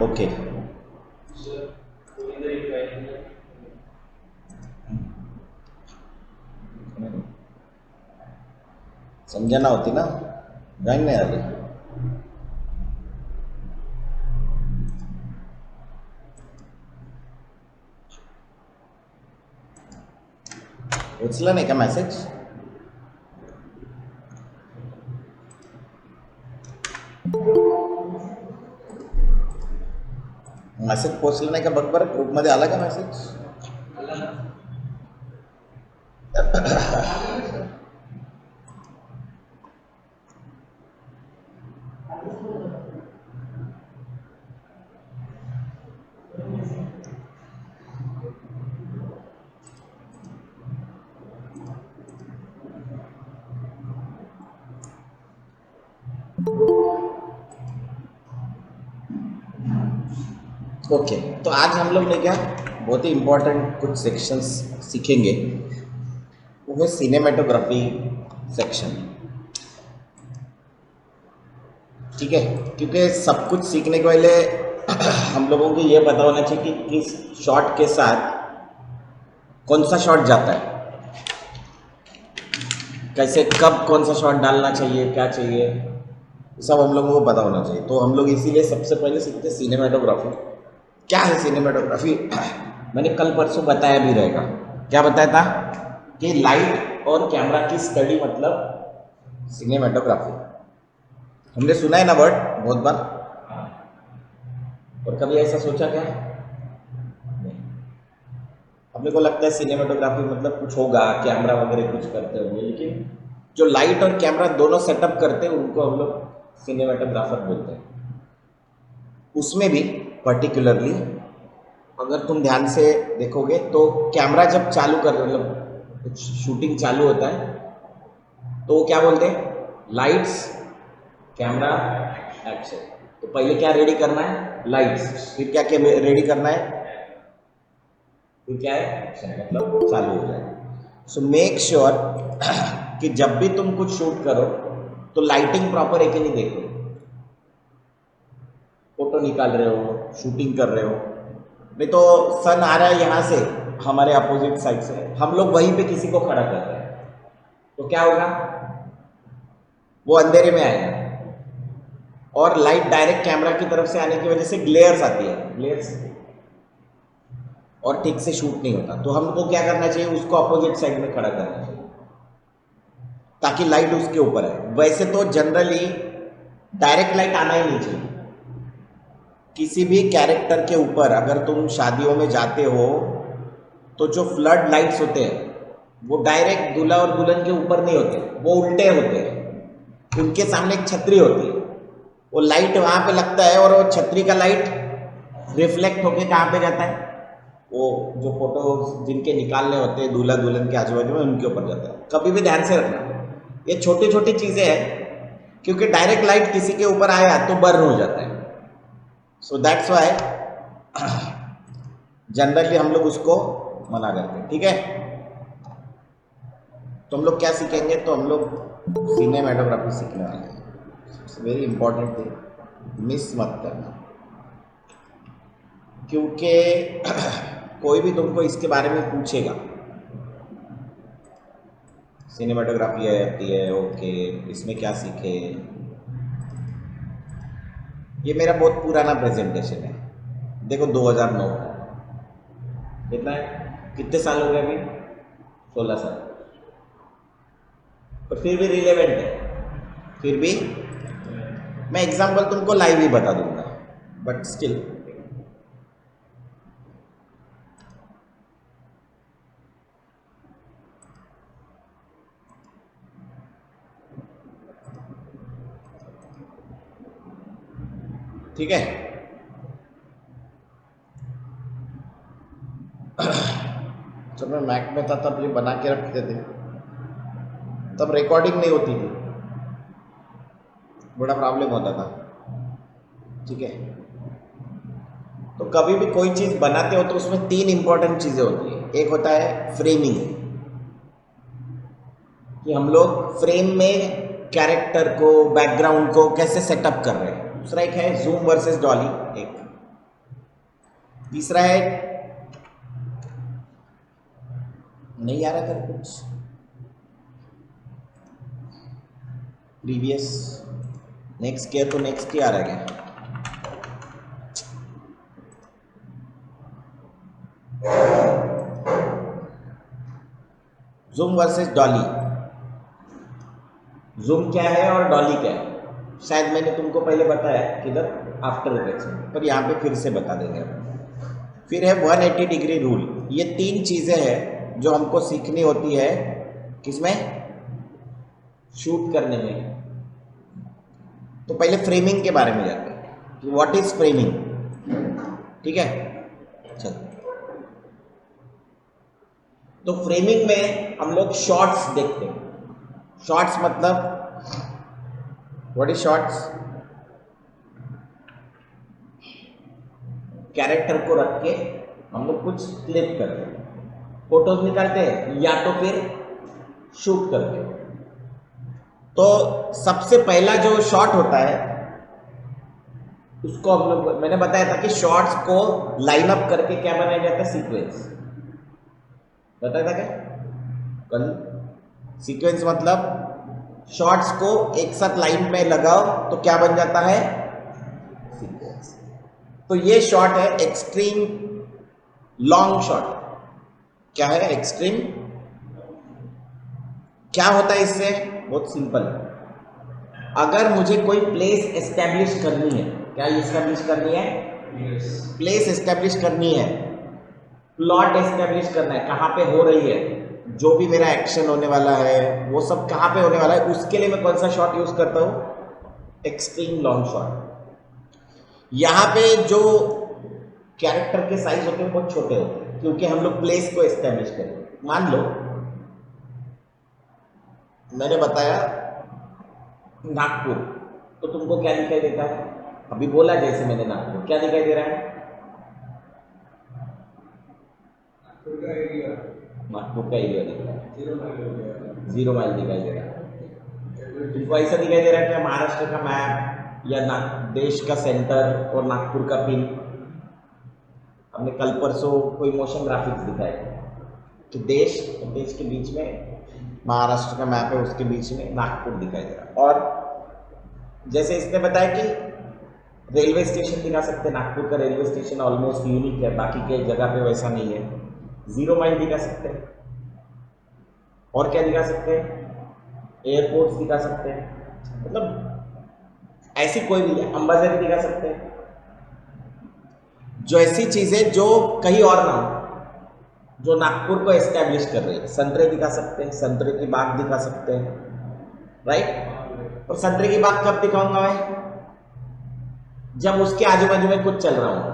Okay, समझाना होती ना, ड्राइंग नहीं आ रही. उचला नाही का मेसेज? मेसेज पोचला नाही का बघ बरं, ग्रुपमध्ये आला का मेसेज? ओके, तो आज हम लोग ने क्या बहुत ही इम्पोर्टेंट कुछ सेक्शंस सीखेंगे. वो है सिनेमेटोग्राफी सेक्शन. ठीक है, क्योंकि सब कुछ सीखने के पहले हम लोगों को ये पता होना चाहिए कि किस शॉट के साथ कौन सा शॉट जाता है, कैसे कब कौन सा शॉट डालना चाहिए, क्या चाहिए, सब हम लोगों को पता होना चाहिए. तो हम लोग इसीलिए सबसे पहले सीखते हैं सिनेमेटोग्राफी. क्या है सिनेमेटोग्राफी? मैंने कल परसों बताया भी रहेगा. क्या बताया था? कि लाइट और कैमरा की स्टडी मतलब सिनेमेटोग्राफी. हमने सुना है ना वर्ड बहुत बार, और कभी ऐसा सोचा क्या? नहीं. अपने को लगता है सिनेमेटोग्राफी मतलब कुछ होगा, कैमरा वगैरह कुछ करते होंगे, लेकिन जो लाइट और कैमरा दोनों सेटअप करते हैं उनको हम लोग सिनेमेटोग्राफर बोलते हैं. उसमें भी पर्टिकुलरली अगर तुम ध्यान से देखोगे तो कैमरा जब चालू कर मतलब कुछ शूटिंग चालू होता है तो वो क्या बोलते हैं? Lights, camera, action. तो पहले क्या रेडी करना है? लाइट्स. फिर क्या क्या रेडी करना है? फिर क्या है? एक्शन, मतलब चालू हो जाए. सो मेक श्योर कि जब भी तुम कुछ शूट करो तो लाइटिंग प्रॉपर है कि नहीं देखो. फोटो निकाल रहे हो, शूटिंग कर रहे हो, नहीं तो सन आ रहा है यहाँ से हमारे अपोजिट साइड से, हम लोग वहीं पे किसी को खड़ा कर रहे हैं, तो क्या होगा? वो अंधेरे में आएगा और लाइट डायरेक्ट कैमरा की तरफ से आने की वजह से ग्लेयर्स आती है, ग्लेयर्स, और ठीक से शूट नहीं होता. तो हमको क्या करना चाहिए? उसको अपोजिट साइड में खड़ा करना चाहिए ताकि लाइट उसके ऊपर है. वैसे तो जनरली डायरेक्ट लाइट आना ही नहीं चाहिए. किसी भी कैरेक्टर के ऊपर अगर तुम शादियों में जाते हो तो जो फ्लड लाइट्स होते हैं वो डायरेक्ट दूल्हा और दुल्हन के ऊपर नहीं होते, वो उल्टे होते हैं. उनके सामने एक छतरी होती है, वो लाइट वहाँ पे लगता है और वो छतरी का लाइट रिफ्लेक्ट होके कहाँ पे जाता है? वो जो फोटो जिनके निकालने होते हैं दूल्हा दुल्हन के आजू बाजू में उनके ऊपर जाता है. कभी भी ध्यान से रखना, ये छोटी छोटी चीज़ें हैं, क्योंकि डायरेक्ट लाइट किसी के ऊपर आया तो बर्न हो जाता है. सो दैट्स वाई जनरली हम लोग उसको मना करते हैं. ठीक है, तो हम लोग क्या सीखेंगे? तो हम लोग सिनेमेटोग्राफी सीखने वाले हैं. It's very important thing, miss मत करना, क्योंकि कोई भी तुमको इसके बारे में पूछेगा, सिनेमेटोग्राफी आती है, ओके, इसमें क्या सीखे. ये मेरा बहुत पुराना प्रेजेंटेशन है, देखो 2009 का. कितना है? कितने साल हो गए अभी? 16 साल. पर फिर भी रिलेवेंट है. फिर भी मैं एग्जांपल तुमको लाइव ही बता दूंगा, बट स्टिल ठीक है. जब मैं मैक में था तब ये बना के रखते थे, तब रिकॉर्डिंग नहीं होती थी, बड़ा प्रॉब्लम होता था. ठीक है, तो कभी भी कोई चीज़ बनाते हो तो उसमें 3 इंपॉर्टेंट चीज़ें होती है. एक होता है फ्रेमिंग, कि हम लोग फ्रेम में कैरेक्टर को, बैकग्राउंड को कैसे सेटअप कर रहे हैं. दूसरा एक है जूम वर्सेस डॉली, एक तीसरा है, नहीं आ रहा कर कुछ, प्रीवियस नेक्स्ट किया तो नेक्स्ट ही आ रहा है क्या? जूम वर्सेस डॉली, जूम क्या है और डॉली क्या है? शायद मैंने तुमको पहले बताया किधर, आफ्टर इफेक्ट्स में, पर यहाँ पे फिर से बता देंगे अपन। फिर है 180 डिग्री रूल। ये तीन चीज़ें हैं जो हमको सीखनी होती है, किसमें? शूट करने में। तो पहले फ्रेमिंग के बारे में जाते हैं कि व्हाट इज फ्रेमिंग, ठीक है? चल, तो फ्रेमिंग में हम लोग शॉट्स देखते हैं। शॉट्स मतलब व्हाट इज शॉट्स? कैरेक्टर को रख के हम लोग कुछ क्लिप करते हैं, फोटोज निकालते हैं या तो फिर शूट करते हैं। तो सबसे पहला जो शॉट होता है उसको हम लोग, मैंने बताया था कि शॉट्स को लाइन अप करके क्या बनाया जाता है? सीक्वेंस। बताया था क्या कल? सीक्वेंस मतलब शॉट्स को एक साथ लाइन में लगाओ तो क्या बन जाता है? सीक्वेंस। तो ये शॉट है एक्सट्रीम लॉन्ग शॉट। क्या है एक्सट्रीम? क्या होता है इससे? बहुत सिंपल, अगर मुझे कोई प्लेस एस्टेब्लिश करनी है, क्या एस्टेब्लिश करनी है? प्लेस एस्टेब्लिश करनी है, प्लॉट एस्टेब्लिश करना है, कहाँ पे हो रही है, जो भी मेरा एक्शन होने वाला है वो सब कहाँ पे होने वाला है, उसके लिए मैं कौन सा शॉट यूज करता हूँ? Extreme long shot. यहाँ पे जो कैरेक्टर के साइज होते हैं बहुत छोटे होते हैं, क्योंकि हम लोग प्लेस को एस्टेब्लिश करें। मान लो मैंने बताया नागपुर, तो तुमको क्या दिखाई देता है? अभी बोला जैसे मैंने नागपुर, क्या दिखाई दे रहा है? नागपुर का एरिया दिख रहा है, 0 माइल दिखाई दे रहा है। तुमको ऐसा दिखाई दे रहा है क्या महाराष्ट्र का मैप या देश का सेंटर और नागपुर का पिन? हमने कल परसों कोई मोशन ग्राफिक्स दिखाया कि देश और देश के बीच में महाराष्ट्र का मैप है, उसके बीच में नागपुर दिखाई दे रहा है। और जैसे इसने बताया कि रेलवे स्टेशन दिखा सकते हैं, नागपुर का रेलवे स्टेशन ऑलमोस्ट यूनिक है, बाकी के जगह पे वैसा नहीं है। 0 माइल दिखा सकते हैं, और क्या दिखा सकते हैं? एयरपोर्ट्स दिखा सकते हैं, मतलब ऐसी कोई भी अंबाझरी दिखा सकते हैं, जो ऐसी चीजें जो कहीं और ना हो, जो नागपुर को एस्टेब्लिश कर रही है। संतरे दिखा सकते हैं, संतरे की बाग दिखा सकते हैं, राइट? और संतरे की बाग कब दिखाऊंगा मैं? जब उसके आजू बाजू में कुछ चल रहा हो।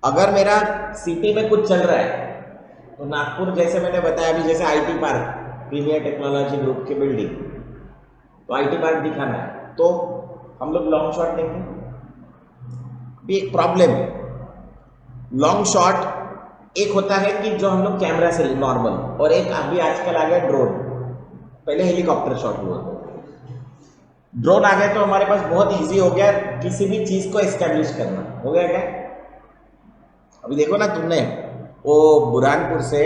अगर मेरा सिटी में कुछ चल रहा है तो नागपुर, जैसे मैंने बताया अभी, जैसे IT park, premier technology group की बिल्डिंग, तो आईटी पार्क दिखाना है तो हम लोग लॉन्ग शॉट लेंगे। भी एक प्रॉब्लम है, लॉन्ग शॉट एक होता है कि जो हम लोग कैमरा से नॉर्मल, और एक अभी आजकल आ गया ड्रोन। पहले हेलीकॉप्टर शॉट हुआ, ड्रोन आ गया तो हमारे पास बहुत इजी हो गया किसी भी चीज को एस्टेब्लिश करना। हो गया क्या? अभी देखो ना तुमने, वो बुरहानपुर से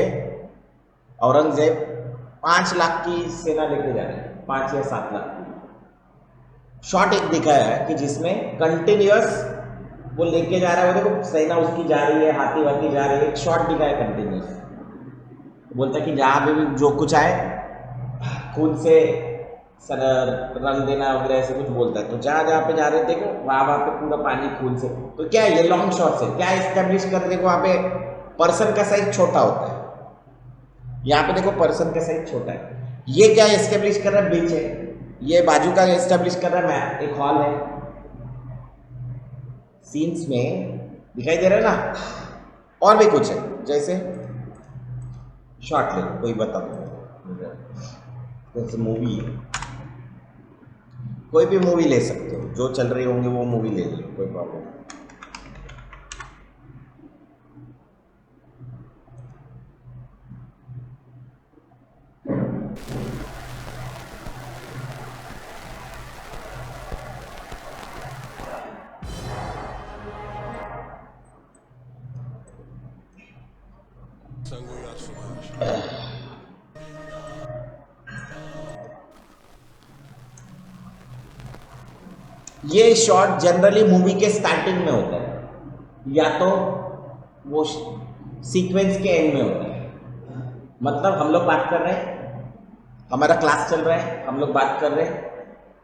औरंगजेब 5 लाख की सेना लेके जा रहे हैं, 5 या 7 लाख की। शॉट एक दिखाया है कि जिसमें कंटिन्यूअस वो लेके जा रहा है, वो देखो सेना उसकी जा रही है, हाथी वाथी जा रही है, एक शॉट दिखाया कंटिन्यूअस। बोलता है कि जहाँ पे भी जो कुछ आए खून से रंग देना वगैरह, ऐसे कुछ बोलता है। तो जहाँ जहाँ पे जा रहे देखो, वहाँ पे पूरा पानी खून से। तो क्या है ये लॉन्ग शॉट से क्या एस्टेब्लिश कर, देखो वहाँ पे पर्सन का साइज छोटा होता है, यहाँ पे देखो पर्सन का साइज छोटा है। ये क्या एस्टेब्लिश कर रहा है? बीच है, ये बाजू का एस्टेब्लिश कर रहा है मैप, एक हॉल है। सीन्स में दिखाई दे रहा है ना? और भी कुछ है, जैसे शॉट ले, कोई बता दो, जैसे मूवी है, कोई भी मूवी ले सकते हो, जो चल रही होंगे वो मूवी ले लो, कोई प्रॉब्लम नहीं। ये शॉट जनरली मूवी के स्टार्टिंग में होता है या तो वो सीक्वेंस के एंड में होता है। मतलब हम लोग बात कर रहे हैं, हमारा क्लास चल रहा है, हम लोग बात कर रहे हैं,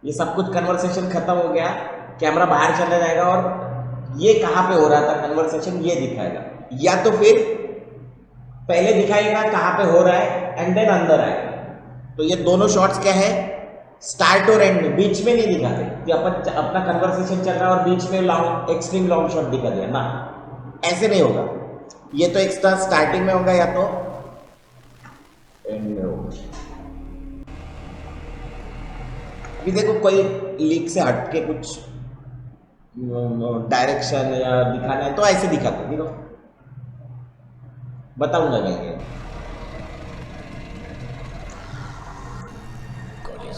ये सब कुछ कन्वर्सेशन खत्म हो गया, कैमरा बाहर चला जाएगा और ये कहाँ पे हो रहा था कन्वर्सेशन ये दिखाएगा, या तो फिर पहले दिखाएगा कहाँ पे हो रहा है एंड देन अंदर आएगा। तो ये दोनों शॉट्स क्या है, स्टार्ट और एंड में, बीच में नहीं दिखाते कि अपन अपना कन्वर्सेशन चल रहा है और बीच में लॉन्ग एक्सट्रीम लॉन्ग शॉट दिखा दिया ना, ऐसे नहीं होगा। ये तो एक्स्ट्रा स्टार्टिंग में होगा या तो एंड में होगा। अभी देखो कोई लीक से हटके कुछ डायरेक्शन या दिखाना है तो ऐसे दिखाते, देखो बताऊंगा मैं।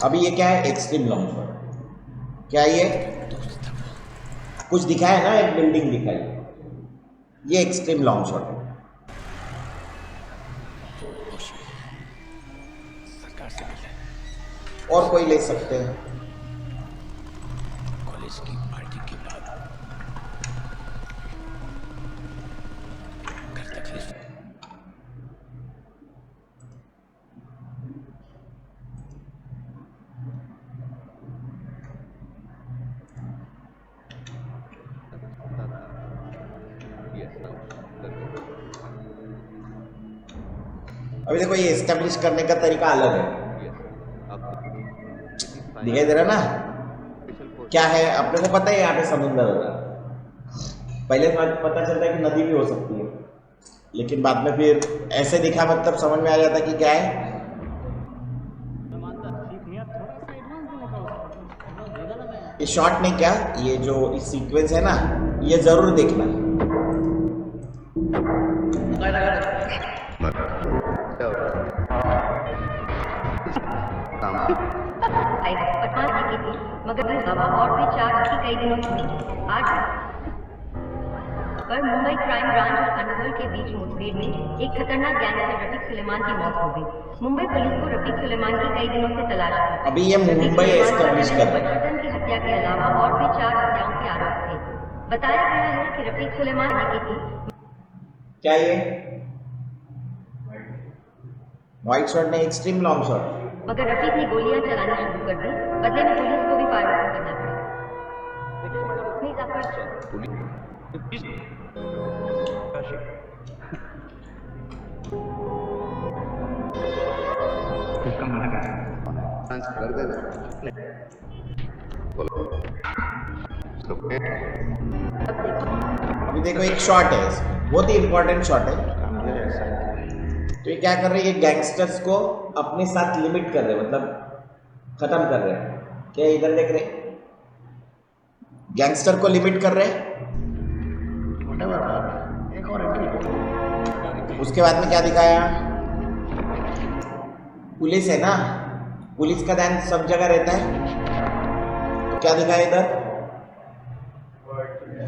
अभी ये क्या है, एक्सट्रीम लॉन्ग शॉट। क्या ये कुछ दिखाया ना, एक बिल्डिंग दिखाई, ये एक्सट्रीम लॉन्ग शॉट है। और कोई ले सकते हैं। कॉलेज की पार्टी के बाद घर तक अभी देखो ये एस्टेब्लिश करने का तरीका अलग है, दिखाई दे रहा ना क्या है। अपने को पता है यहाँ पे समुद्र होगा, पहले पता चलता है कि नदी भी हो सकती है, लेकिन बाद में फिर ऐसे दिखा मतलब समझ में आ जाता कि क्या है। ये शॉट नहीं क्या, ये जो इस सीक्वेंस है ना, ये जरूर देखना। मगर हवा और भी 4 की कई दिनों से 8 पर मुंबई क्राइम ब्रांच और अंडरवर्ल्ड के बीच मुठभेड़ में एक खतरनाक गैंगस्टर रफीक सुलेमान की मौत हो गई। मुंबई पुलिस को रफीक सुलेमान की कई दिनों से तलाश थी। अभी ये मुंबई एस्टेब्लिश कर रहा है। बचपन की हत्या के अलावा और भी 4 हत्याओं के आरोप थे। बताया गया है कि रफीक सुलेमान ने की थी। क्या ये व्हाइट शॉट नहीं, एक्सट्रीम लॉन्ग शॉट। मगर रफीक ने गोलियां चलानी शुरू कर दी, बदले में पुलिस को भी फायरिंग करना पड़ा। अभी देखो एक शॉट है, बहुत ही इंपॉर्टेंट शॉट है। तो ये क्या कर रहे हैं, ये गैंगस्टर्स को अपने साथ लिमिट कर रहे हैं, मतलब खत्म कर रहे हैं। क्या इधर देख रहे हैं, गैंगस्टर को लिमिट कर रहे हैं। उसके बाद में क्या दिखाया, पुलिस है ना, पुलिस का ध्यान सब जगह रहता है। तो क्या दिखाया इधर,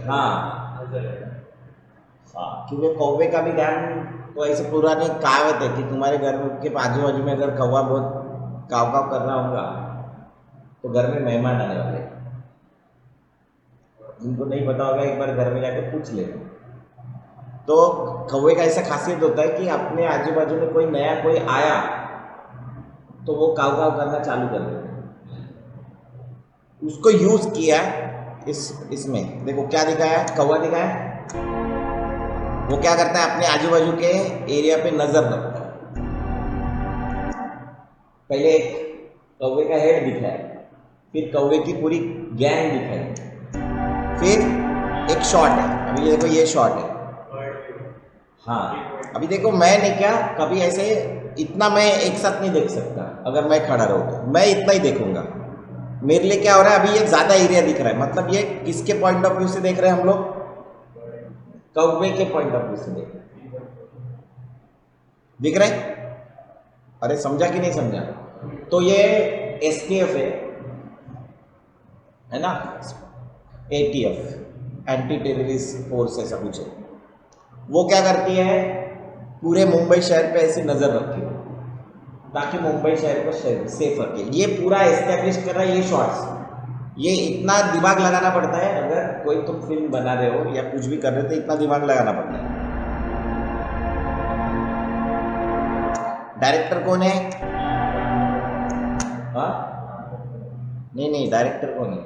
हाँ क्योंकि कौवे का भी ध्यान, तो ऐसे पुरानी कहावत है कि तुम्हारे घर के आजू बाजू में अगर कौवा बहुत काव काव कर रहा होगा तो घर में मेहमान आने वाले। जिनको नहीं पता होगा एक बार घर में जाकर पूछ ले। तो कौवे का ऐसा खासियत होता है कि अपने आजू बाजू में कोई नया कोई आया तो वो काव काव करना चालू कर देता। उसको यूज किया इसमें देखो क्या दिखाया, कौवा दिखाया। वो क्या करता है, अपने आजू बाजू के एरिया पे नजर रखता है। पहले एक कौवे का हेड दिखाया, फिर कौवे की पूरी गैंग दिखाई, फिर एक शॉट है। अभी देखो ये शॉट है, हाँ अभी देखो मैं नहीं क्या कभी ऐसे इतना मैं एक साथ नहीं देख सकता। अगर मैं खड़ा रहूँ तो मैं इतना ही देखूंगा। मेरे लिए क्या हो रहा है, अभी ये ज्यादा एरिया दिख रहा है, मतलब ये किसके पॉइंट ऑफ व्यू से देख रहे हैं हम लोग, कौवे के पॉइंट ऑफ व्यू से देख रहे हैं। दिख रहा है, अरे समझा कि नहीं समझा। तो ये एसटीएफ है ना, एटीएफ, एंटी टेररिस्ट फोर्स ऐसा कुछ है। वो क्या करती है, पूरे मुंबई शहर पे ऐसी नज़र रखे ताकि मुंबई शहर को सेफ रखे। ये पूरा एस्टेब्लिश कर रहा है ये शॉट्स। ये इतना दिमाग लगाना पड़ता है, अगर कोई तुम फिल्म बना रहे हो या कुछ भी कर रहे हो तो इतना दिमाग लगाना पड़ता है। डायरेक्टर कौन है? हाँ नहीं डायरेक्टर कौन है?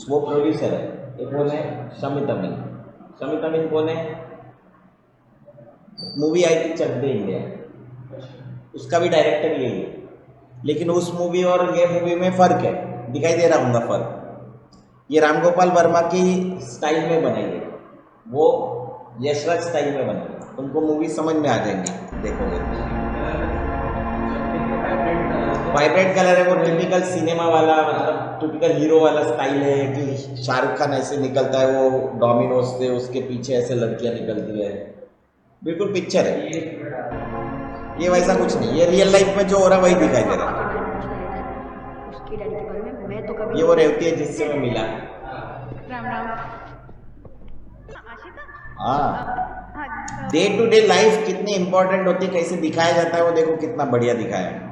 वो प्रोड्यूसर है। ये कौन है? शमित अमीन। शमित अमीन कौन है? मूवी आई थी चक दे इंडिया, उसका भी डायरेक्टर यही है। लेकिन उस मूवी और ये मूवी में फ़र्क है, दिखाई दे रहा होगा फ़र्क। ये राम गोपाल वर्मा की स्टाइल में बनाई है, वो यशराज स्टाइल में बनाई है। तुमको मूवी समझ में आ जाएंगी देखोगे। वाइब्रेंट कलर है, वो टिपिकल सिनेमा वाला, मतलब टिपिकल हीरो वाला स्टाइल है कि शाहरुख खान ऐसे निकलता है वो डोमिनोज से, उसके पीछे ऐसे लड़कियां निकलती है, बिल्कुल पिक्चर है। ये वैसा कुछ नहीं, ये रियल लाइफ में जो हो रहा है वही दिखाई दे रहा है। उसके डैडी के बारे में मैं तो कभी ये वो रेवती है जिससे मैं मिला। राम राम। आशिका? हाँ, डे टू डे लाइफ कितनी इंपॉर्टेंट होती है, कैसे दिखाया जाता है वो देखो कितना बढ़िया दिखाया है।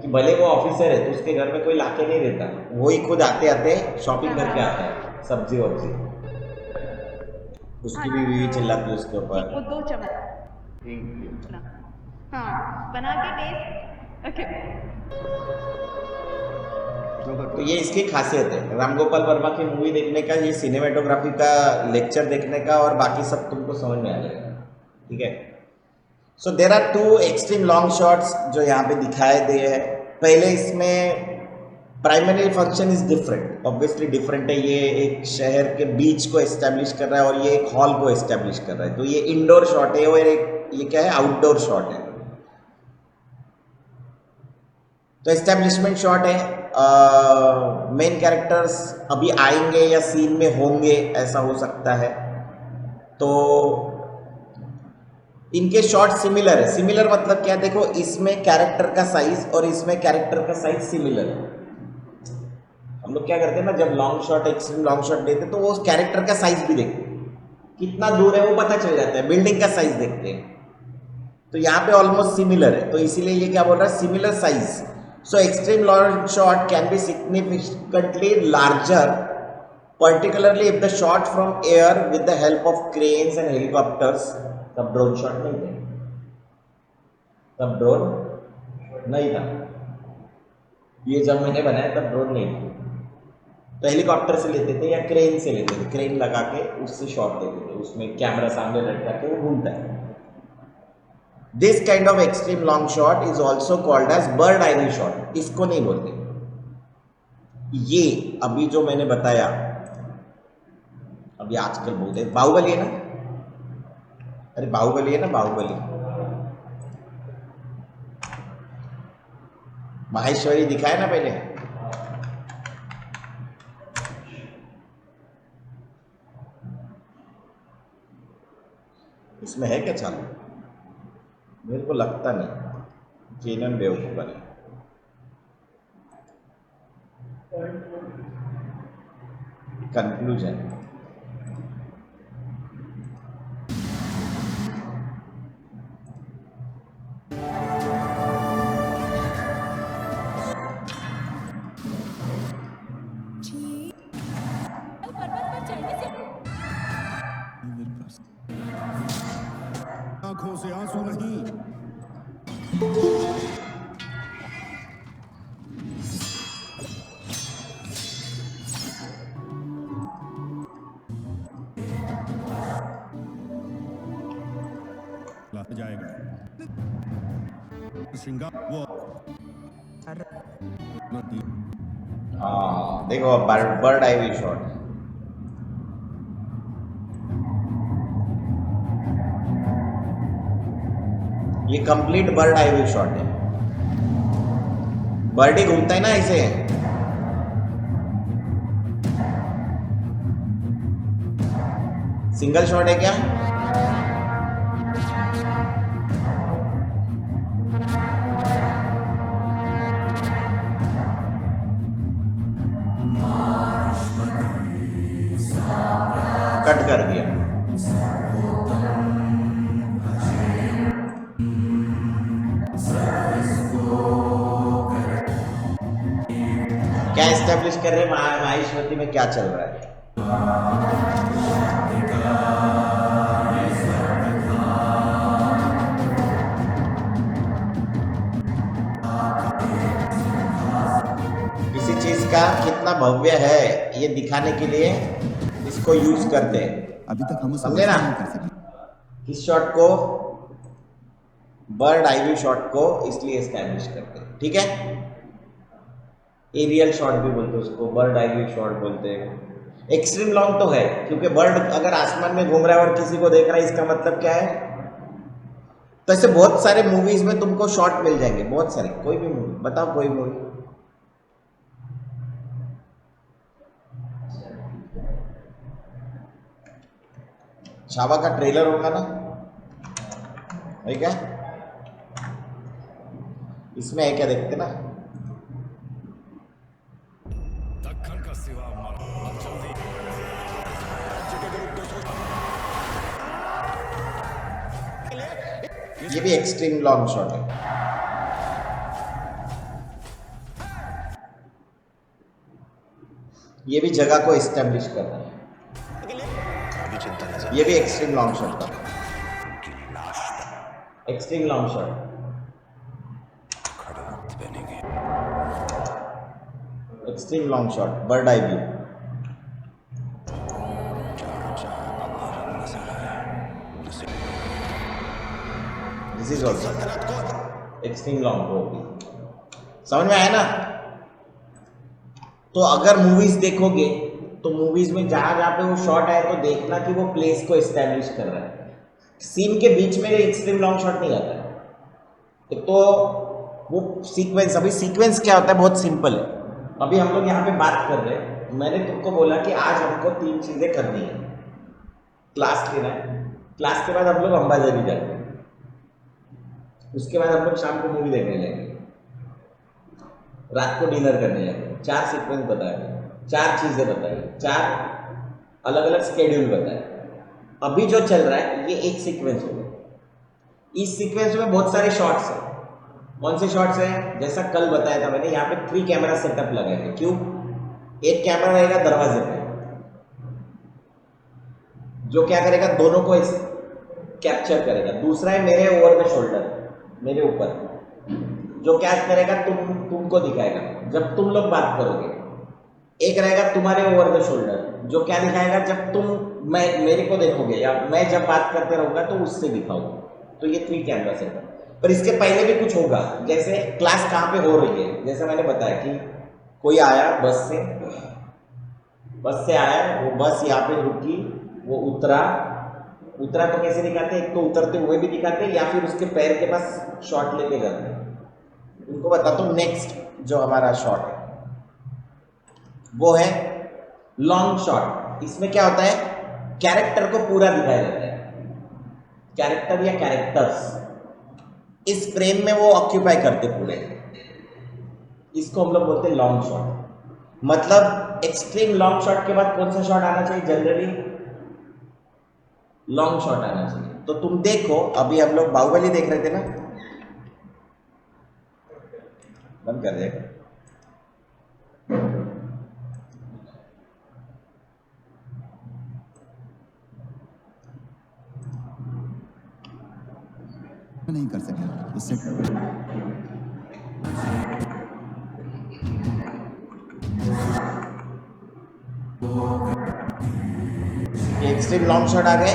कि भले वो ऑफिसर है तो उसके घर में कोई लाके नहीं रहता, वो ही खुद आते आते शॉपिंग करके आता है, सब्जी वब्जी। उसकी भी बीवी चिल्लाती है उसके ऊपर। वो 2 चम्मच। हाँ, बना के टेस्ट। ओके। तो ये इसकी खासियत है राम गोपाल वर्मा की मूवी देखने का, ये सिनेमेटोग्राफी का लेक्चर देखने का, और बाकी सब तुमको समझ में आ जाएगा। ठीक है। So there are 2 extreme long shots जो यहाँ पे दिखाए दिए हैं। पहले इसमें primary function is different, obviously different है। ये एक शहर के बीच को एस्टेब्लिश कर रहा है और ये एक हॉल को एस्टेब्लिश कर रहा है। तो ये इंडोर शॉट है और एक ये क्या है, आउटडोर शॉट है। तो एस्टेब्लिशमेंट शॉट है, मेन कैरेक्टर्स अभी आएंगे या सीन में होंगे ऐसा हो सकता है। तो इनके शॉट सिमिलर है। सिमिलर मतलब क्या, देखो इसमें कैरेक्टर का साइज और इसमें कैरेक्टर का साइज सिमिलर है। हम लोग क्या करते हैं ना, जब long shot extreme long shot देते हैं तो वो कैरेक्टर का साइज भी देखते हैं, कितना दूर है वो पता चल जाता है, बिल्डिंग का साइज देखते हैं। तो यहाँ पे ऑलमोस्ट सिमिलर है, तो इसीलिए ये क्या बोल रहा है, similar size. So extreme long shot can be significantly larger, particularly if the shot from air with the help of cranes and helicopters। तब ड्रोन शॉट नहीं थे, तब ड्रोन नहीं था, ये जब मैंने बनाया तब ड्रोन नहीं था। तो हेलीकॉप्टर से लेते थे या क्रेन से लेते थे, क्रेन लगा के उससे शॉट लेते थे, उसमें कैमरा सामने लटका के वो घूमता है। This kind of extreme long shot is also called as bird eye view shot. इसको नहीं बोलते। ये अभी जो मैंने बताया, अभी आजकल बोलते हैं बाहुबली है ना, अरे बाहुबली है ना, बाहुबली माहेश्वरी दिखाया ना पहले, इसमें है क्या चालू? मेरे को लगता नहीं, केनन बेवकूफ बने। कंक्लूजन, आंखों से आंसू नहीं, जाएगा श्रृंगार वो। हाँ देखो बर्ड आई व्यू शॉट, ये complete bird eye view shot है। बर्ड ही घूमता है ना ऐसे, सिंगल शॉट है क्या? कट कर दिया। एस्टेब्लिश कर रहे हैं माहेश्वती में क्या चल रहा है। किसी चीज का कितना भव्य है ये दिखाने के लिए इसको यूज करते हैं। अभी तक हम समझे ना? नहीं कर सके। इस शॉट को बर्ड आई व्यू शॉट को इसलिए एस्टैब्लिश करते हैं, ठीक है। एरियल शॉट भी बोलते हैं उसको, बर्ड आई व्यू शॉट बोलते हैं। एक्सट्रीम लॉन्ग तो है क्योंकि बर्ड अगर आसमान में घूम रहा है और किसी को देख रहा है, इसका मतलब क्या है। तो ऐसे बहुत सारे मूवीज में तुमको शॉट मिल जाएंगे, बहुत सारे। कोई भी मूवी बताओ, कोई मूवी। छावा का ट्रेलर होगा ना, है क्या? इसमें है क्या, देखते ना। दक्कन का सिवा अब जल्दी ये भी एक्सट्रीम लॉन्ग शॉट है। ये भी जगह को एस्टेब्लिश कर रहा है। ये भी एक्सट्रीम लॉन्ग शॉट था, extreme long shot. Extreme long shot, bird eye view. This is also extreme long होगी। समझ में आया ना? तो अगर मूवीज देखोगे तो मूवीज में जहां जहां पे वो शॉट आए तो देखना कि वो प्लेस को एस्टैब्लिश कर रहा है। सीन के बीच में एक्सट्रीम लॉन्ग शॉट नहीं आता है। एक तो वो सीक्वेंस, अभी सीक्वेंस क्या होता है, बहुत सिंपल है। अभी हम लोग यहाँ पे बात कर रहे हैं, मैंने तुमको बोला कि आज हमको 3 चीजें करनी है। क्लास लेना है, क्लास के बाद हम लोग अंबादेवी जाएंगे, उसके बाद हम लोग शाम को मूवी देखने जाएंगे, रात को डिनर करने जाएंगे। 4 सीक्वेंस बताए, 4 चीजें बताई, 4 अलग अलग स्केड्यूल बताए। अभी जो चल रहा है ये एक सीक्वेंस होगा। इस सीक्वेंस में बहुत सारे शॉट्स हैं। कौन से शॉट्स हैं? जैसा कल बताया था मैंने, यहाँ पे 3 कैमरा सेटअप लगाएंगे। क्यों? एक कैमरा रहेगा दरवाजे पे, जो क्या करेगा, दोनों को कैप्चर करेगा। दूसरा है मेरे ओवर द शोल्डर, मेरे ऊपर, जो क्या करेगा, तुमको दिखाएगा जब तुम लोग बात करोगे। एक रहेगा तुम्हारे ओवर द शोल्डर, जो क्या दिखाएगा, जब तुम मेरे को देखोगे या मैं जब बात करते रहूंगा तो उससे दिखाओगे। तो ये 3 कैमरा सेटअप। पर इसके पहले भी कुछ होगा, जैसे क्लास कहाँ पे हो रही है, जैसे मैंने बताया कि कोई आया बस से आया, वो बस यहाँ पे रुकी, वो उतरा तो कैसे दिखाते हैं? एक तो उतरते हुए भी दिखाते हैं या फिर उसके पैर के पास शॉट लेके जाते हैं। उनको बताता हूँ। नेक्स्ट जो हमारा शॉट है वो है लॉन्ग शॉट। इसमें क्या होता है, कैरेक्टर को पूरा दिखाया जाता है। कैरेक्टर या कैरेक्टर्स इस फ्रेम में वो ऑक्यूपाई करते पूरे, इसको हम लोग बोलते हैं लॉन्ग शॉट। मतलब एक्सट्रीम लॉन्ग शॉट के बाद कौन सा शॉट आना चाहिए? जनरली लॉन्ग शॉट आना चाहिए। तो तुम देखो, अभी हम लोग बाहुबली देख रहे थे ना, बंद कर देगा। नहीं कर सके इससे ये एक्सट्रीम लॉन्ग शॉट आ गए।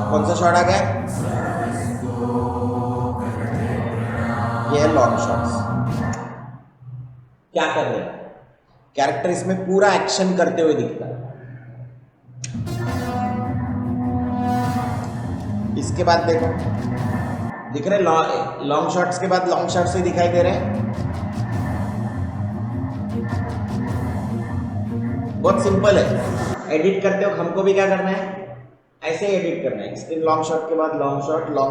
कौन सा शॉट आ गया? ये है लॉन्ग शॉट्स। क्या कर रहे हैं? कैरेक्टर इसमें पूरा एक्शन करते हुए दिखता है। इसके बाद देखो, दिख रहे लॉन्ग शॉट्स के बाद लॉन्ग शॉट्स ही दिखाई दे रहे हैं। बहुत सिंपल है। एडिट करते हो हमको भी क्या करना है, ऐसे ही एडिट करना है। स्क्रीन लॉन्ग शॉट के बाद लॉन्ग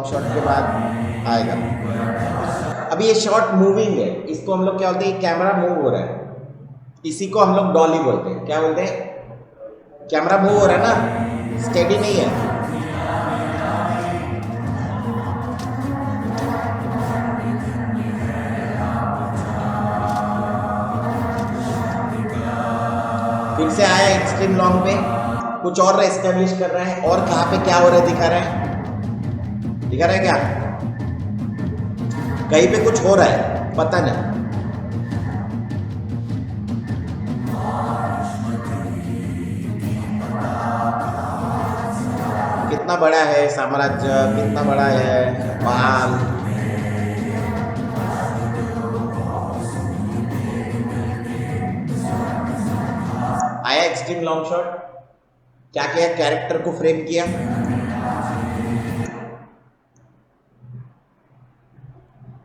शॉट के बाद आएगा। अभी ये शॉट मूविंग है, इसको हम लोग क्या बोलते हैं, कैमरा मूव हो रहा है, इसी को हम लोग डॉली बोलते हैं। क्या बोलते हैं? कैमरा मूव हो रहा है ना, स्टेडी नहीं है। फिर से आया एक्सट्रीम लॉन्ग पे, कुछ और एस्टेब्लिश कर रहा है, और कहाँ पे क्या हो रहा है दिखा रहा है क्या? कहीं पे कुछ हो रहा है, पता नहीं। कितना बड़ा है साम्राज्य, कितना बड़ा है महाल। आया एक्सट्रीम लॉन्ग शॉट, क्या किया? कैरेक्टर को फ्रेम किया,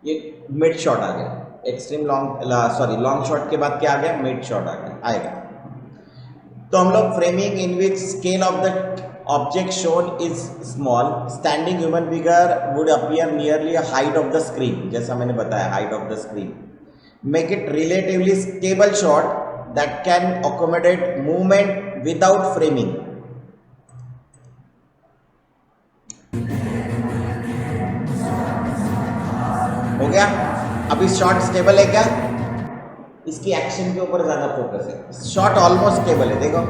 ये मिड शॉट आ गया। एक्सट्रीम लॉन्ग शॉट के बाद क्या आ गया? मिड शॉट आ गया, आएगा। तो हम लोग framing in which scale of the object shown is small, standing human figure would appear nearly a height of the screen, जैसा मैंने बताया height of the screen. Make it relatively stable shot that can accommodate movement without framing. हो गया? अब इस shot stable है क्या? इसकी एक्शन के ऊपर ज्यादा फोकस है। शॉट ऑलमोस्ट स्टेबल है, देखो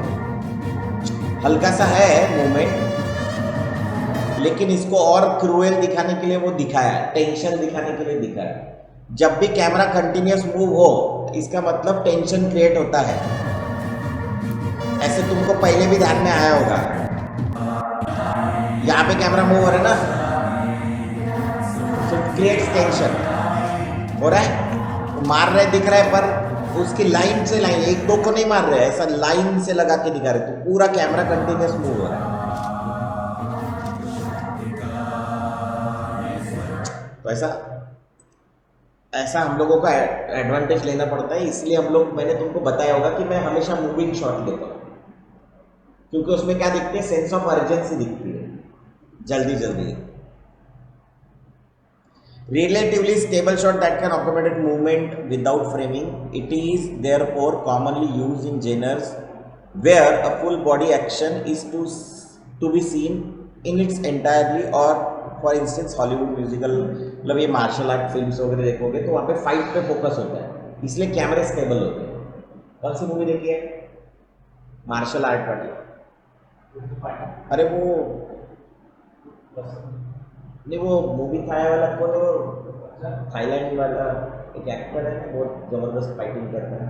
हल्का सा है मूवमेंट, लेकिन इसको और क्रूएल दिखाने के लिए वो दिखाया है, टेंशन दिखाने के लिए दिखाया है। जब भी कैमरा कंटिन्यूअस मूव हो, इसका मतलब टेंशन क्रिएट होता है। ऐसे तुमको पहले भी ध्यान में आया होगा, यहाँ पे कैमरा मूव हो रहा है ना, तो क्रिएट्स टेंशन हो रहा है, मार रहे दिख रहा है, पर उसकी लाइन से लाइन, एक दो को नहीं मार रहे, ऐसा लाइन से लगा के दिखा रहे, तो पूरा कैमरा कंटिन्यूअस मूव हो रहा है। तो ऐसा हम लोगों का एडवांटेज लेना पड़ता है, इसलिए हम लोग, मैंने तुमको बताया होगा कि मैं हमेशा मूविंग शॉट लेता हूँ, क्योंकि उसमें क्या दिखती है? सेंस ऑफ अर्जेंसी दिखती है, जल्दी जल्दी। Relatively stable shot that can accommodate movement without framing. It is therefore commonly used in genres where a full body action is to be seen in its entirely, or for instance Hollywood musical, मतलब ये martial art films वगैरह देखोगे तो वहाँ पे fight पे focus होता है, इसलिए कैमरे स्टेबल होते हैं। कौन सी मूवी देखी है? मार्शल आर्ट वाली। अरे वो नहीं, वो मूवी था वाला को, तो थाईलैंड वाला एक एक्टर है ना, बहुत जबरदस्त फाइटिंग करता है,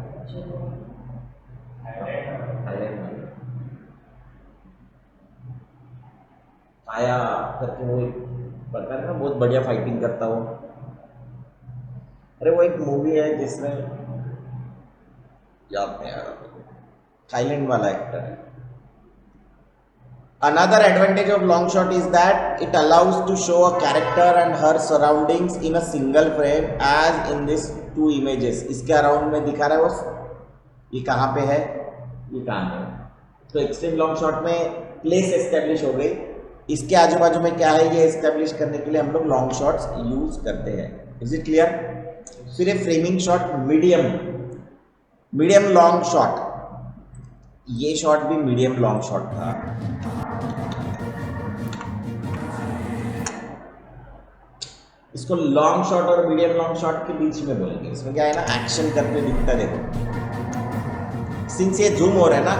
थाईलैंड में आया करके, वो एक पता है ना, बहुत बढ़िया फाइटिंग करता हो। अरे वो एक मूवी है जिसमें, याद नहीं आ रहा, थाईलैंड वाला एक्टर है। Another advantage of long shot is that it allows to show a character and her surroundings in a single frame, as in this two images. इसके अराउंड में दिखा रहा है वो, ये कहाँ पे है, ये कहाँ है। तो एक्सट्रीम लॉन्ग शॉट में प्लेस एस्टेब्लिश हो गई, इसके आजू बाजू में क्या है ये एस्टेब्लिश करने के लिए हम लोग लॉन्ग शॉट्स यूज करते हैं। Is it clear? फिर ये framing shot, medium long shot, ये शॉट भी मीडियम लॉन्ग शॉट था। इसको लॉन्ग शॉट और मीडियम लॉन्ग शॉट के बीच में बोलेंगे। इसमें क्या है ना, एक्शन करके दिखता है, देखो सिंस ये जूम हो रहा है ना,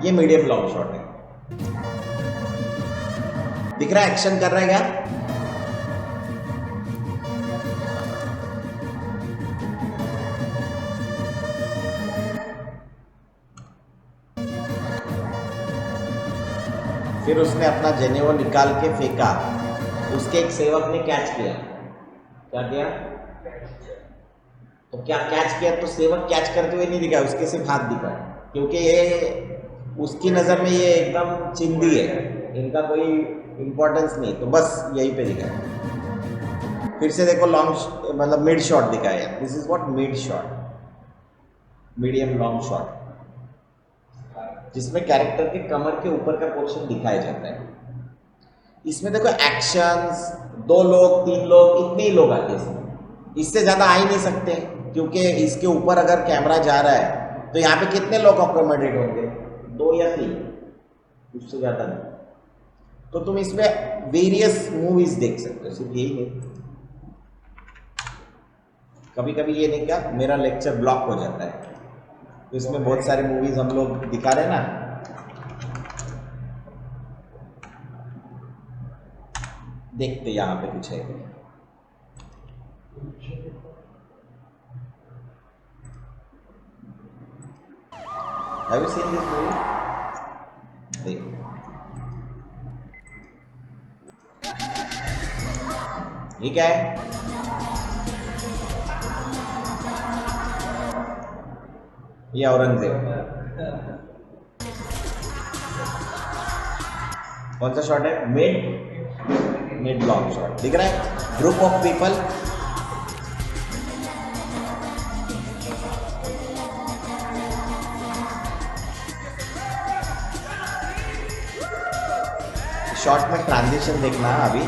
ये मीडियम लॉन्ग शॉट है, दिख रहा है एक्शन कर रहा है क्या? फिर उसने अपना जनेऊ निकाल के फेंका, उसके एक सेवक ने कैच किया। क्या किया? तो क्या कैच किया? तो सेवक कैच करते हुए नहीं दिखा, उसके सिर्फ हाथ दिखा, क्योंकि ये उसकी नज़र में ये एकदम चिंदी है, इनका कोई इंपॉर्टेंस नहीं, तो बस यहीं पे दिखा। फिर से देखो लॉन्ग, मतलब मिड शॉट दिखाया, this is what mid shot, medium long shot, जिसमें कैरेक्टर के कमर के ऊपर का पोर्शन दिखाया जाता है। इसमें देखो एक्शंस, 2 लोग 3 लोग, इतने ही लोग आते हैं इसमें, इससे ज़्यादा आ ही नहीं सकते, क्योंकि इसके ऊपर अगर कैमरा जा रहा है तो यहाँ पे कितने लोग अकोमोडेट होंगे? 2 या 3, उससे ज़्यादा नहीं। तो तुम इसमें वेरियस मूवीज देख सकते हो, सिर्फ यही नहीं। कभी कभी ये नहीं क्या, मेरा लेक्चर ब्लॉक हो जाता है, तो इसमें बहुत सारी मूवीज हम लोग दिखा रहे हैं ना। देखते यहाँ पे कुछ है। Have you seen this movie? देख, ये क्या है? ये औरंगजेब। कौन सा शॉट है? मिड लॉन्ग शॉट दिख रहा है। ग्रुप ऑफ पीपल, शॉट में ट्रांजिशन देखना अभी।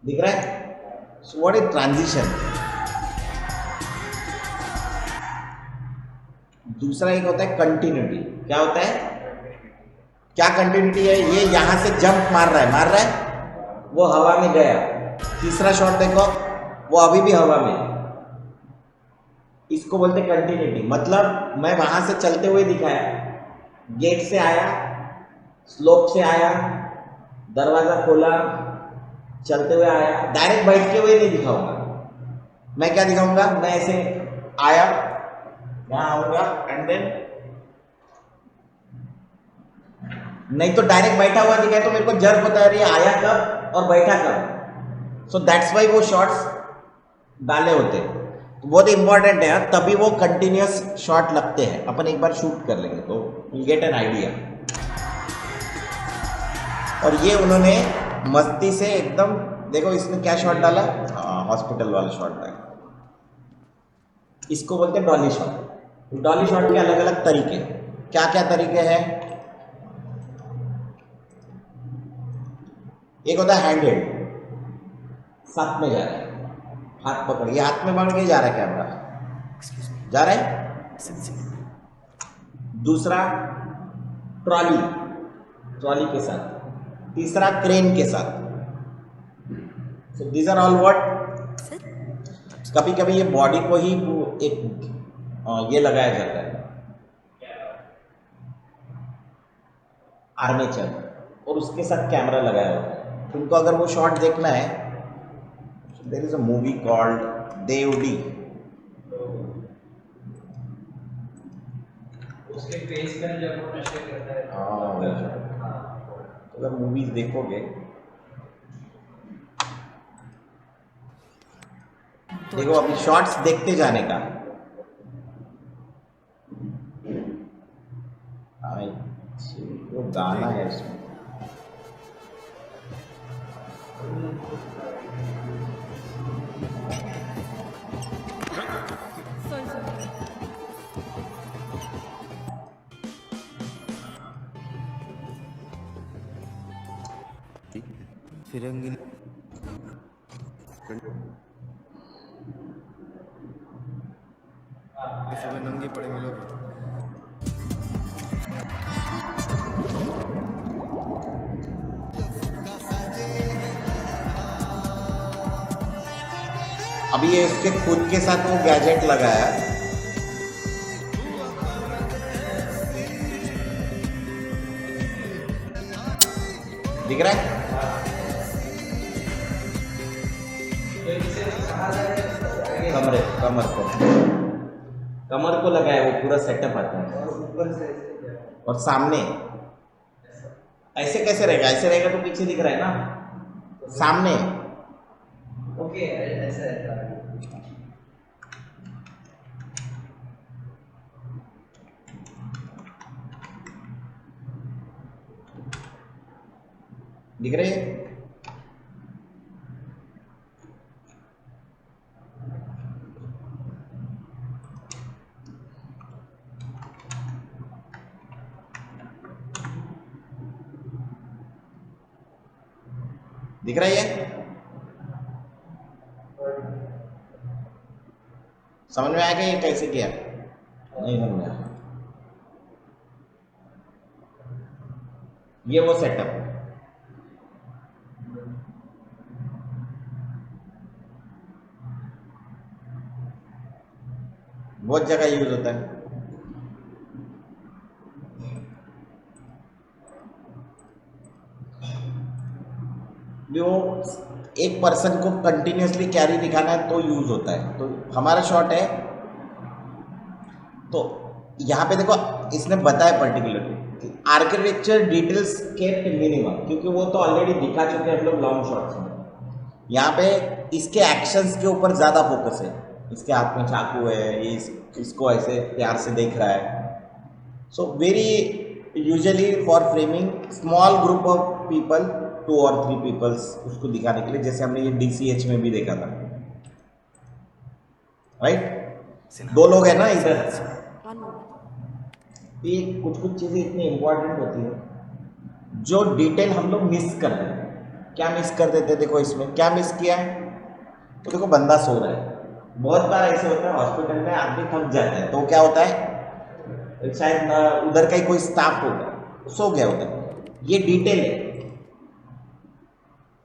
दिख रहा है? So what is transition? दूसरा एक होता है कंटिन्यूटी। क्या होता है? क्या कंटिन्यूटी है? ये यहां से जंप मार रहा है, वो हवा में गया। तीसरा शॉट देखो, वो अभी भी हवा में। इसको बोलते कंटिन्यूटी। मतलब मैं वहां से चलते हुए दिखाया, गेट से आया, स्लोप से आया, दरवाजा खोला, चलते हुए आया। डायरेक्ट बैठते हुए नहीं दिखाऊंगा। मैं क्या दिखाऊंगा? मैं ऐसे आया, यहां आऊंगा एंड देन, नहीं तो डायरेक्ट बैठा हुआ दिखाए तो मेरे को जर्क होता है, ये आया कब और बैठा कब। सो दैट्स वाई वो शॉट्स डाले होते हैं। तो बहुत इंपॉर्टेंट है, तभी वो कंटिन्यूअस शॉट लगते हैं। अपन एक बार शूट कर लेंगे तो यू गेट एन आइडिया। और ये उन्होंने मस्ती से एकदम, देखो इसने क्या शॉट डाला, हॉस्पिटल वाला शॉट डाला। इसको बोलते हैं डॉली शॉट। डॉली शॉट के अलग अलग तरीके, क्या क्या तरीके हैं? एक होता है हैंडेड, साथ में जा रहा है, हाथ पकड़, ये हाथ में पकड़ के जा रहा है कैमरा, जा रहा है। दूसरा ट्रॉली के साथ। तीसरा क्रेन के साथ। So these are all what. कभी कभी ये बॉडी को ही एक ये लगाया जाता है, आर्मेचर, और उसके साथ कैमरा लगाया होता है। तुमको अगर वो शॉट देखना है, there is a movie called DevD. उसके फेस पर जब वो नशे करता है, अगर मूवीज देखोगे, देखो अभी शॉट्स देखते जाने का। वो गाना है इसमें, फिरंगी सुबह नंगे पड़ेंगे लोग। अभी ये इसके खुद के साथ वो गैजेट लगाया, दिख रहा है? कमर को लगाया, वो पूरा सेटअप आता है। और सामने ऐसे कैसे रहेगा? ऐसे रहेगा तो पीछे दिख रहा है ना, सामने। ओके ऐसा है। दिख रही है? दिख रही है? समझ में आएगा ये कैसे किया? नहीं समझ में आया। ये वो सेटअप है। बहुत जगह यूज होता है। वो एक पर्सन को कंटिन्यूअसली कैरी दिखाना है तो यूज होता है। तो हमारा शॉट है, तो यहाँ पे देखो इसने बताया particularly architecture details kept minimum, क्योंकि वो तो ऑलरेडी दिखा चुके हैं हम लोग लॉन्ग शॉट्स में। यहाँ पे इसके एक्शंस के ऊपर ज़्यादा फोकस है। इसके हाथ में चाकू है, ये इसको ऐसे प्यार से देख रहा है। So very usually for framing small group of people, 2 और 3 पीपल्स, उसको दिखाने के लिए, जैसे हमने ये DCH में भी देखा था, राइट? 2 लोग हैं ना इधर। ये कुछ चीज़ें इतनी इंपॉर्टेंट होती है जो डिटेल हम लोग मिस कर देते हैं। क्या मिस कर देते हैं? देखो इसमें क्या मिस किया है, तो देखो बंदा सो रहा है। बहुत बार ऐसे होता है हॉस्पिटल में आदमी थक जाता है, तो क्या होता है, शायद उधर का ही कोई स्टाफ होगा, सो गया होता है। ये डिटेल है।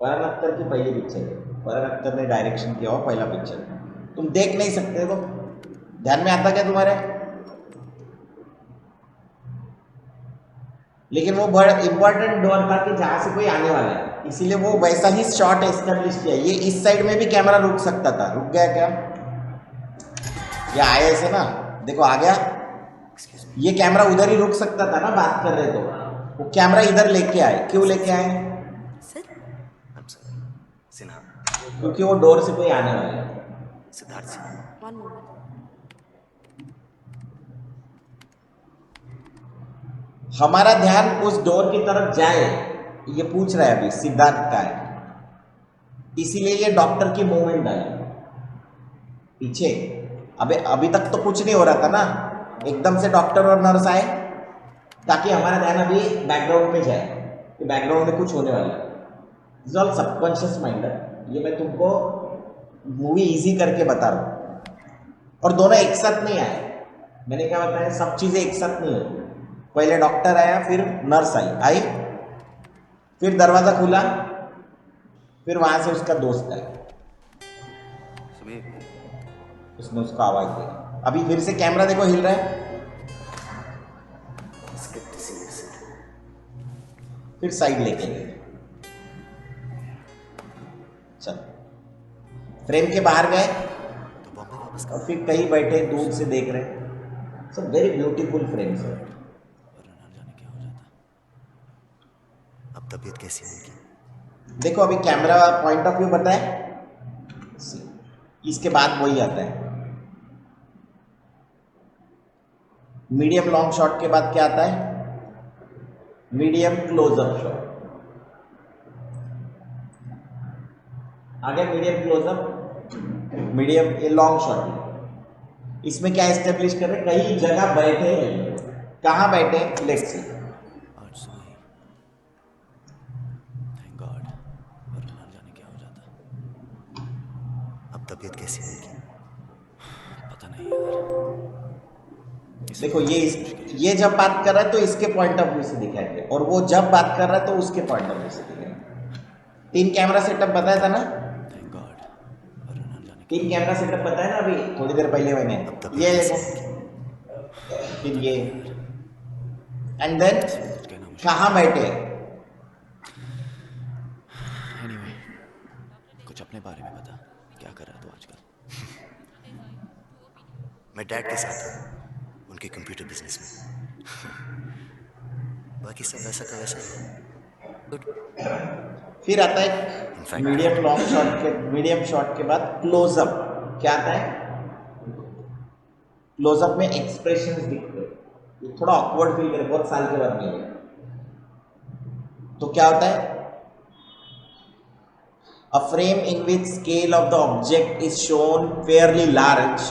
फरहान अख्तर की पहली पिक्चर है, फरहान अख्तर ने डायरेक्शन किया हुआ पहला पिक्चर, तुम देख नहीं सकते, तो ध्यान में आता क्या तुम्हारे? लेकिन वो बड़ा इंपॉर्टेंट डोर था कि जहां से कोई आने वाला है, इसीलिए वो वैसा ही शॉट एस्टेब्लिश किया। ये इस साइड में भी कैमरा रुक सकता था, रुक गया क्या? ये आया ऐसे ना, देखो आ गया। ये कैमरा उधर ही रुक सकता था ना, बात कर रहे तो वो कैमरा इधर लेके आए। क्यों लेके आए? क्योंकि वो डोर से कोई आने वाला है। सिद्धार्थ हमारा ध्यान उस डोर की तरफ जाए, ये पूछ रहा है अभी सिद्धार्थ का है, इसीलिए ये डॉक्टर की मूवमेंट डाली पीछे। अभी तक तो कुछ नहीं हो रहा था ना, एकदम से डॉक्टर और नर्स आए ताकि हमारा ध्यान अभी बैकग्राउंड में जाए कि बैकग्राउंड में कुछ होने वाला है। Is all subconscious mind. ये मैं तुमको मूवी इजी करके बता रहा हूँ। और दोनों एक साथ नहीं आए, मैंने क्या बताया, सब चीज़ें एक साथ नहीं होती। पहले डॉक्टर आया, फिर नर्स आई, फिर दरवाज़ा खुला, फिर वहाँ से उसका दोस्त आया, उसने उसको आवाज़ दी। अभी फिर से कैमरा देखो हिल रहा है, फिर साइड लेके गए। चल फ्रेम के बाहर गए और फिर कहीं बैठे दूर से देख रहे। सब वेरी ब्यूटीफुल फ्रेम्स है। अब तबीयत कैसी है उनकी? देखो अभी कैमरा पॉइंट ऑफ व्यू बताए, इसके बाद वही आता है। मीडियम लॉन्ग शॉट के बाद क्या आता है? Medium closeup shot. आगे मीडियम क्लोजअप, मीडियम ये लॉन्ग शॉट। इसमें क्या एस्टेब्लिश कर रहे हैं? कई जगह बैठे हैं, कहाँ बैठे? Let's see. आज सोई, थैंक गॉड, वरना ना जाने क्या हो जाता। अब तबीयत कैसी है उनकी? पता नहीं यार। देखो ये जब बात कर रहा है तो इसके पॉइंट ऑफ व्यू से दिखाएंगे, और वो जब बात कर रहा है तो उसके पॉइंट ऑफ व्यू से दिखाएंगे। 3 कैमरा सेटअप बताया था ना, थैंक गॉड, वरना ना जाने 3 कैमरा सेटअप बताया ना अभी थोड़ी देर पहले मैंने। ये देखो, फिर ये, एंड देन कहाँ बैठे? एनीवे, कुछ अपने बारे में बता, क्या कर रहा है तू आजकल? मैं डैड के साथ हूँ, उनके कंप्यूटर बिजनेस में। बाकी सब वैसा का वैसा ही है। गुड। फिर आता है मीडियम लॉन्ग शॉट के, मीडियम शॉट के बाद क्लोजअप। क्या आता है? क्लोजअप में एक्सप्रेशंस दिखते हैं, ये थोड़ा ऑकवर्ड फील करे, बहुत साल के बाद नहीं है। तो क्या होता है? A frame in which scale of the object is shown fairly large,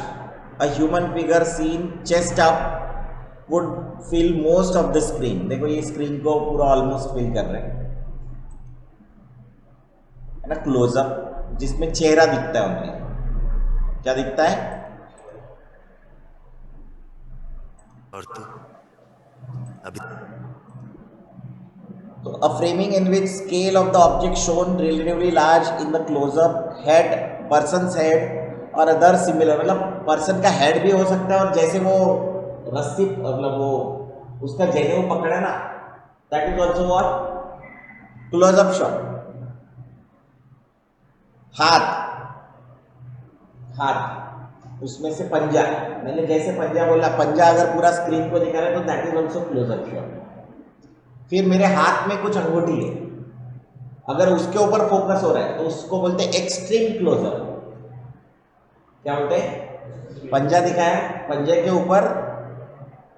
a human figure seen chest up would fill most of the screen. देखो ये स्क्रीन को पूरा ऑलमोस्ट फिल कर रहे हैं, है ना? क्लोजअप जिसमें चेहरा दिखता है उनकी। क्या दिखता है? और तू अभी तो a framing in which scale of the object shown relatively large in the closeup head, person's head और अदर सिमिलर, मतलब पर्सन का हेड भी हो सकता है और जैसे वो रस्सी मतलब वो उसका जैसे वो पकड़ा ना, that is also what closeup shot. हाथ उसमें से पंजा, मैंने जैसे पंजा बोला, पंजा अगर पूरा स्क्रीन को दिखा रहा है तो that is also closeup shot. फिर मेरे हाथ में कुछ अंगूठी है, अगर उसके ऊपर फोकस हो रहा है तो उसको बोलते हैं एक्सट्रीम क्लोजअप। क्या बोलते हैं? पंजा दिखाया, पंजे के ऊपर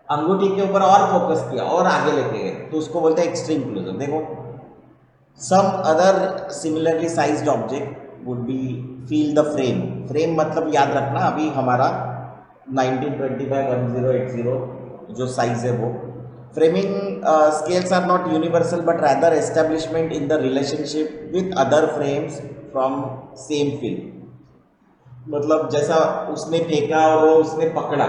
अंगूठी के ऊपर और फोकस किया और आगे लेके गए तो उसको बोलते हैं एक्सट्रीम क्लोजअप। देखो some other similarly sized object would be feel the frame. Frame मतलब याद रखना अभी हमारा 1925-1080 जो साइज है वो। Framing scales are not universal but rather establishment in the relationship with other frames from same field. मतलब जैसा उसने फेंका और वो उसने पकड़ा,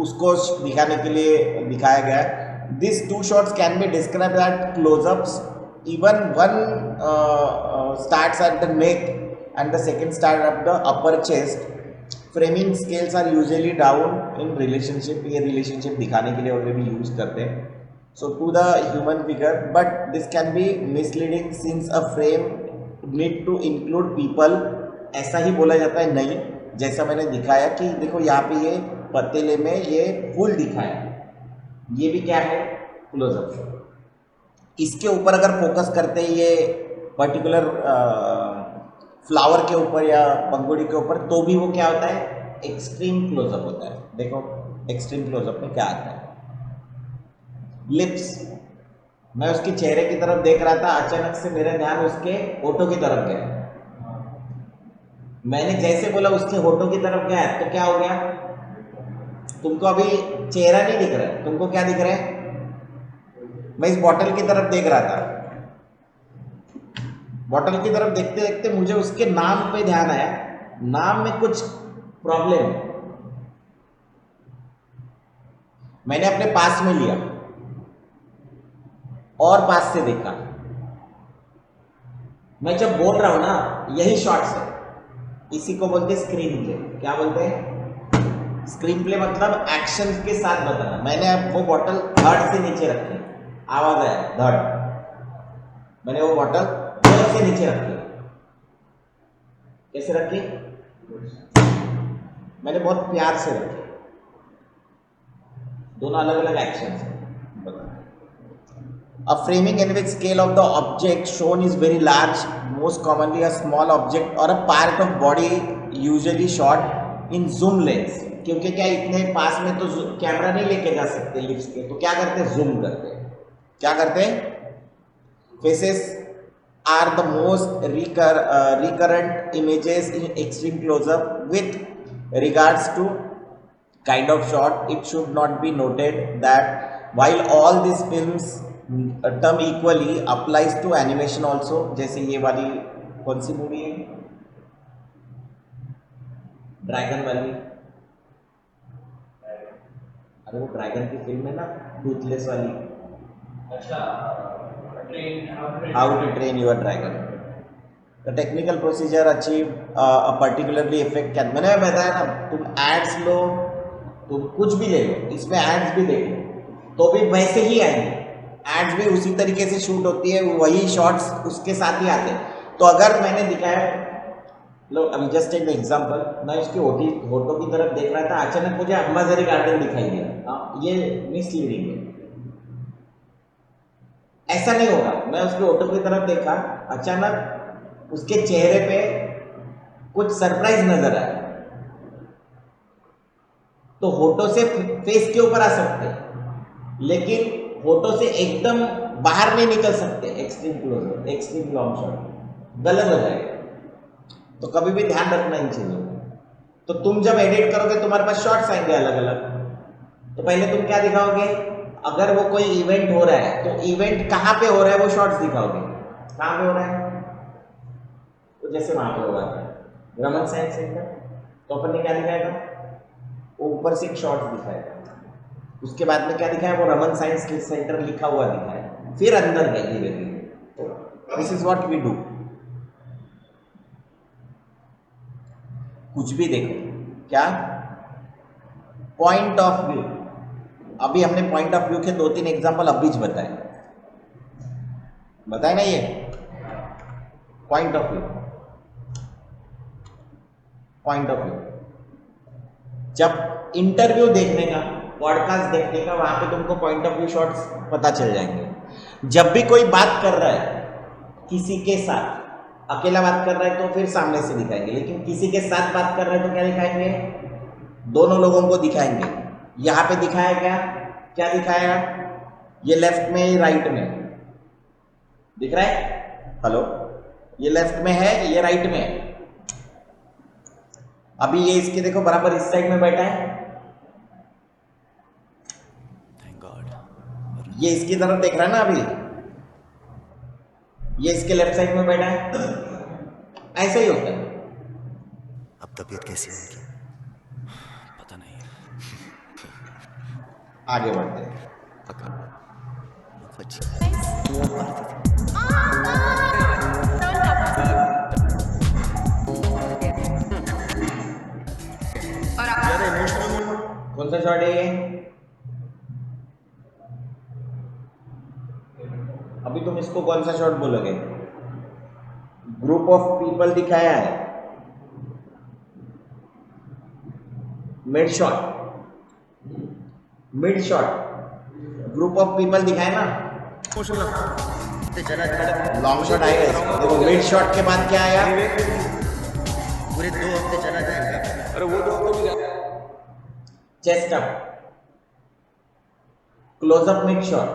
उसको दिखाने के लिए दिखाया गया है। This two shots can be described at closeups, even one starts at the neck and the second start at the upper chest. Framing scales are usually down in relationship, ये relationship दिखाने के लिए और भी यूज करते हैं। So to the human figure, but this can be misleading since a frame need to include people। ऐसा ही बोला जाता है नहीं, जैसा मैंने दिखाया कि देखो यहाँ पे ये पतीले में ये फूल दिखाया, ये भी क्या है क्लोजअप। इसके ऊपर अगर फोकस करते हैं ये पर्टिकुलर फ्लावर के ऊपर या पंखुड़ी के ऊपर तो भी वो क्या होता है एक्सट्रीम क्लोजअप होता है। देखो एक्सट्रीम क्लोजअप में क्या आता है, लिप्स। मैं उसके चेहरे की तरफ देख रहा था, अचानक से मेरा ध्यान उसके होठों की तरफ गया। मैंने जैसे बोला उसके होठों की तरफ गया तो क्या हो गया, तुमको अभी चेहरा नहीं दिख रहा है, तुमको क्या दिख रहा है, मैं इस बॉटल की तरफ देख रहा था, बॉटल की तरफ देखते देखते मुझे उसके नाम पे ध्यान आया, नाम में कुछ प्रॉब्लम है, मैंने अपने पास में लिया और पास से देखा। मैं जब बोल रहा हूं ना यही शॉट्स है, इसी को बोलते हैं स्क्रीन प्ले। क्या बोलते हैं? स्क्रीन प्ले मतलब एक्शन के साथ बताना। मैंने अब वो बॉटल धड़ से नीचे रखी, आवाज आया धड़, मैंने वो बॉटल जोर से नीचे रखी। कैसे रखी? मैंने बहुत प्यार से रखी। दोनों अलग अलग एक्शन है। A framing in which scale of the object shown is very large, most commonly a small object or a part of body usually shot in zoom lens। क्योंकि क्या इतने पास में तो कैमरा नहीं लेके जा सकते लिप्स के, तो क्या करते हैं जूम करते हैं। क्या करते हैं? Faces are the most recurrent images in extreme close-up with regards to kind of shot. It should not be noted that while all these films term equally applies to animation also। जैसे ये वाली कौन सी movie है, dragon वाली, अरे वो dragon की film है ना टूथलेस वाली, अच्छा how to train your dragon. The technical procedure achieve a particularly effect can. मैंने बताया ना, तुम एड्स लो, तुम कुछ भी ले लो, इसमें एड्स भी देखो तो भी वैसे ही आएंगे, एड्स भी उसी तरीके से शूट होती है, वही शॉट्स उसके साथ ही आते हैं। तो अगर मैंने दिखाया, लो अभी जस्ट टेक द एग्जांपल, मैं उसके होठों की तरफ देख रहा था, अचानक मुझे अंबाझरी गार्डन दिखाई दिया, ये मिसलीडिंग है। ऐसा नहीं होगा, मैं उसके होठों की तरफ देखा, अचानक उसके चेहरे पे कुछ सरप्राइज नजर आया, तो होठों से फेस के ऊपर आ सकते हैं लेकिन होठों से एकदम बाहर नहीं निकल सकते। Extreme closer, extreme long shot गलत हो जाएगा। तो कभी भी ध्यान रखना इन चीजों को। तो तुम जब एडिट करोगे तुम्हारे पास शॉट्स आएंगे अलग अलग, तो पहले तुम क्या दिखाओगे, अगर वो कोई इवेंट हो रहा है तो इवेंट कहाँ पे हो रहा है वो शॉट्स दिखाओगे। कहाँ पे हो रहा है? तो जैसे वहां पे हो रहा है रमन साइंस सेंटर, तो अपन ने क्या दिखाया था, वो ऊपर से एक शॉट्स दिखाया, उसके बाद में क्या दिखाया, वो रमन साइंस सेंटर लिखा हुआ दिखाया, फिर अंदर गए धीरे धीरे। This is what we do. कुछ भी देखो, क्या पॉइंट ऑफ व्यू। अभी हमने पॉइंट ऑफ व्यू के 2-3 एग्जांपल अभी बताए ना। ये point of view, point of view. जब इंटरव्यू देखने का, पॉडकास्ट देखने का, वहां पे तुमको पॉइंट ऑफ व्यू शॉट्स पता चल जाएंगे। जब भी कोई बात कर रहा है किसी के साथ, अकेला बात कर रहा है तो फिर सामने से दिखाएंगे, लेकिन किसी के साथ बात कर रहे हैं तो क्या दिखाएंगे? दोनों लोगों को दिखाएंगे। यहां पे दिखाया क्या दिखाया? ये लेफ्ट में, ये राइट में दिख रहा है। हेलो, ये लेफ्ट में है, ये राइट में है। अभी ये इसके देखो बराबर इस साइड में बैठा है, थैंक गॉड। ये इसकी तरफ देख रहा है ना। अभी ये इसके लेफ्ट साइड में बैठा है। ऐसा ही होता है। अब तबीयत कैसी है उनकी? पता नहीं। आगे बढ़ते हैं। कौन सा शॉट है ये? अभी तुम इसको कौन सा शॉट बोलोगे? ग्रुप ऑफ पीपल दिखाया है, mid shot, mid shot, group of people दिखाया ना। लॉन्ग शॉट आएगा इसमें। देखो मिड शॉट के बाद क्या आया? पूरे 2 हफ्ते चला जाएगा। अरे वो 2 हफ्ते भी जा chest up, closeup mid shot.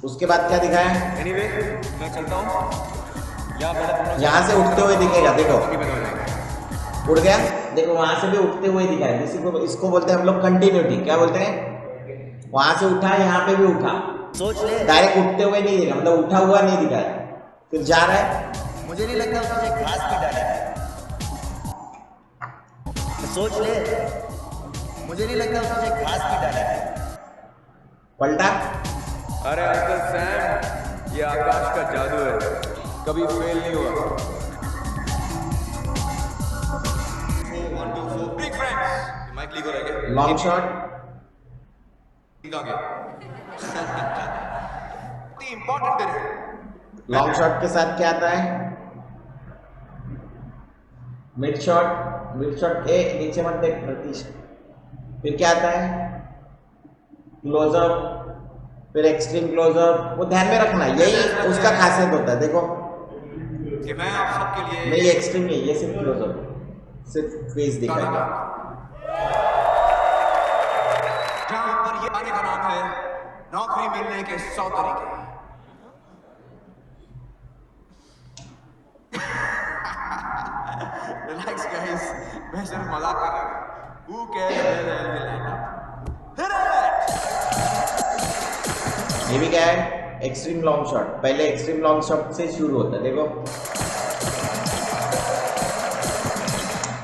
उसके बाद क्या दिखाया? एनीवे मैं चलता हूँ। यहां से उठते हुए दिखेगा, देखो उड़ गया। देखो वहां से भी उठते हुए दिखाया। इसको बोलते हैं हम लोग कंटिन्यूटी। क्या बोलते हैं? वहां से उठा, यहाँ पे भी उठा। सोच ले, डायरेक्ट उठते हुए नहीं दिखा, मतलब उठा हुआ नहीं दिखाया, फिर जा रहा है। मुझे नहीं लगता उसने घास भी डाला है। सोच ले, मुझे नहीं लगता उसने घास भी डाला है। पलटा, अरे अंकल सैम, ये आकाश का जादू है, कभी फेल नहीं हुआ। बिग फ्रेंड्स, माइक लीक हो रहा है क्या? लॉन्ग शॉट, इंपॉर्टेंट है। लॉन्ग शॉट के साथ क्या आता है? मिड शॉट, मिड शॉट ए नीचे मत देख प्रतीश। फिर क्या आता है? क्लोजअप, फिर एक्सट्रीम क्लोजअप। वो ध्यान में रखना, यही उसका खासियत होता है। देखो कि मैं आप सबके लिए नहीं, ये एक्सट्रीम नहीं, ये सिर्फ क्लोजअप, सिर्फ फेस दिखाएगा। जहां पर ये आने का नाम है नौकरी मिलने के 100 तरीके। रिलैक्स गाइस, मैं सिर्फ मजाक कर रहा हूं। Who cares where the hell we land up? Hit it! ये भी क्या है? Extreme long shot. पहले एक्सट्रीम लॉन्ग शॉट से शुरू होता है। देखो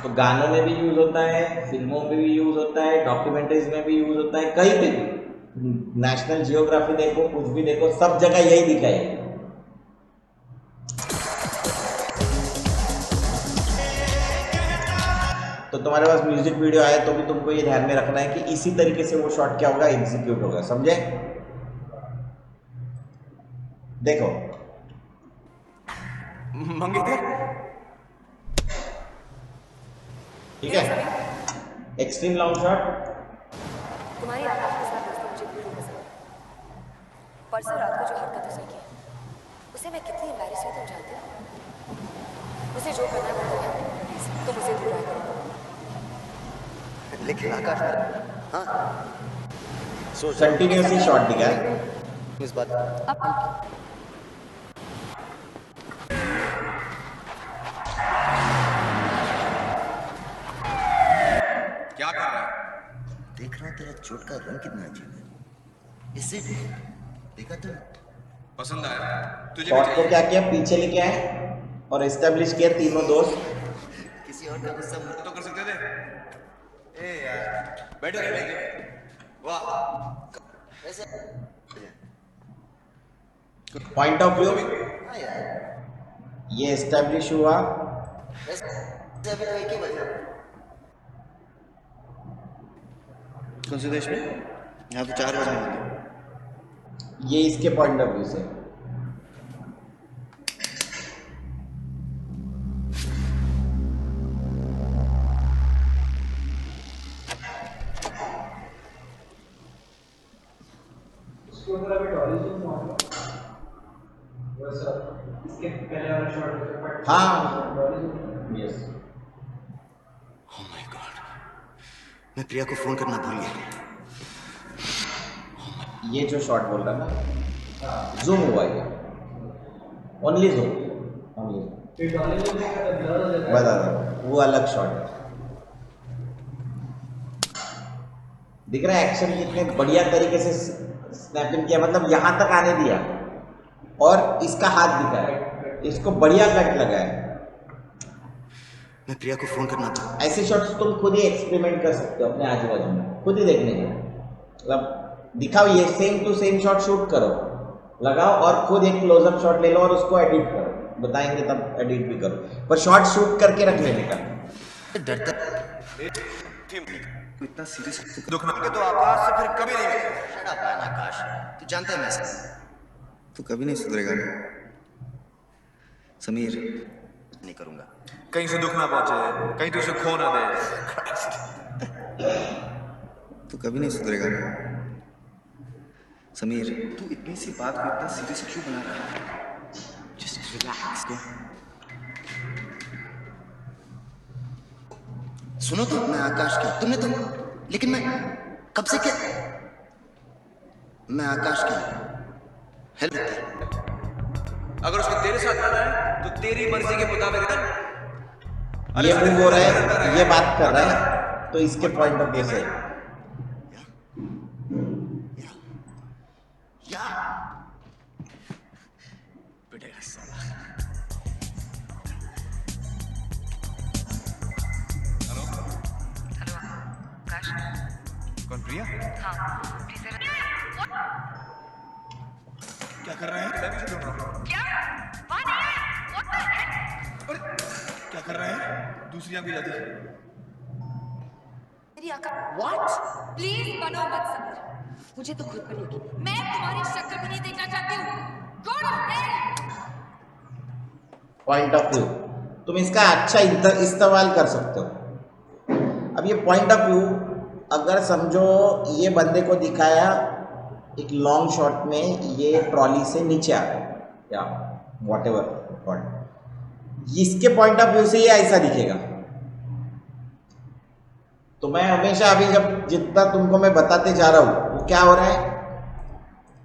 तो गानों में भी यूज होता है, फिल्मों में भी यूज होता है, डॉक्यूमेंट्रीज में भी यूज होता है, कहीं पे भी। नेशनल जियोग्राफी देखो, कुछ भी देखो, सब जगह यही दिखा है। तो तुम्हारे पास म्यूजिक वीडियो आए तो भी तुमको ये ध्यान में रखना है कि इसी तरीके से वो शॉट क्या होगा, एग्जीक्यूट होगा। समझे? देखो मंगेतर, ठीक है, एक्सट्रीम लॉन्ग शॉट। तुम्हारी आकाश के साथ दोस्तों मुझे पूरी पसंद है। परसों रात को जो हरकत उसने की, उसे मैं कितनी एम्बैरेस हुई तुम जानते हो। उसे जो करना है वो करे, प्लीज तुम उसे दूर रखो। लेकिन आकाश, हाँ, कंटिन्यूसली शॉट दिखा है। इस बात क्या कर रहा है? देख रहा हूँ तेरा चोट का रंग कितना अजीब है। इससे देखा तुम? पसंद आया तुझे? शॉट को क्या किया? पीछे लेके आए और एस्टेब्लिश किया तीनों दोस्त। किसी और का गुस्सा तो कर सकते थे। ए यार, बैठो रे लेके। वाह, वैसे पॉइंट ऑफ व्यू हाँ यार, ये एस्टेब्लिश हुआ। वैसे अभी तो 1 ही बजा। कौन से देश में? यहाँ तो 4 बजने वाले। ये इसके पॉइंट ऑफ व्यू से। उसके ऊपर अभी डॉली जो हुआ वैसा इसके पहले वाला शॉट हाँ Dolly yes. Oh my God, मैं प्रिया को फोन करना भूल गया। ये जो शॉट बोल रहा ना, जूम हुआ ये, ओनली जूम, ओनली फिर डॉली जो ब्लर हो जाता है। बता दो, वो अलग शॉट है। दिख रहा है एक्शन कितने बढ़िया तरीके से स्नैपिंग किया, मतलब यहां तक आने दिया और इसका हाथ दिखा है, इसको बढ़िया कट लगा है। मैं प्रिया को फोन करना था। ऐसे शॉट्स तुम खुद ही एक्सपेरिमेंट कर सकते हो अपने आजू बाजू में, खुद ही देखने के, मतलब दिखाओ, ये same to same shot shoot करो, लगाओ और खुद एक क्लोजअप शॉट ले लो और उसको एडिट करो, बताएंगे तब एडिट भी करो, पर शॉट शूट करके रख लेने का। डरता इतना सीरियस दुखना के तो आकाश से फिर कभी नहीं मिलेगा। शट अप मैन आकाश, तू जानता है मैं से तू कभी नहीं सुधरेगा ना समीर। नहीं करूंगा। कहीं से दुख ना पहुंचे, कहीं तो उसे खो ना दे। तू कभी नहीं सुधरेगा ना समीर। तू इतनी सी बात को इतना सीरियस क्यों बना रहा है? Just relax. सुनो तो, मैं आकाश की, तुमने तो, लेकिन मैं कब से क्या, मैं आकाश की हेल्प। अगर उसको तेरे साथ आना है तो तेरी मर्जी के मुताबिक कर। ये मूव हो रहा है, ये बात कर रहा है, तो इसके पॉइंट ऑफ व्यू से या पिटेगा साला। हेलो आकाश। कौन प्रिया? हाँ प्लीज क्या कर रहे हैं? मैं भी ढूंढ रहा हूँ। क्या वहाँ नहीं है? What the hell? अरे क्या कर रहे हैं? दूसरी आंख भी जाती है। मेरी आंखें व्हाट? प्लीज बनो मत समीर, मुझे तो खुद पर यकीन, मैं तुम्हारी शक्ल भी नहीं देखना चाहती हूँ। Go to hell. Point of view तुम इसका अच्छा इस्तेमाल कर सकते हो। अब ये पॉइंट ऑफ व्यू अगर समझो ये बंदे को दिखाया एक लॉन्ग शॉट में, ये ट्रॉली से नीचे आ गया या वॉट एवर पॉइंट, इसके पॉइंट ऑफ व्यू से ये ऐसा दिखेगा। तो मैं हमेशा अभी जब जितना तुमको मैं बताते जा रहा हूँ वो क्या हो रहा है,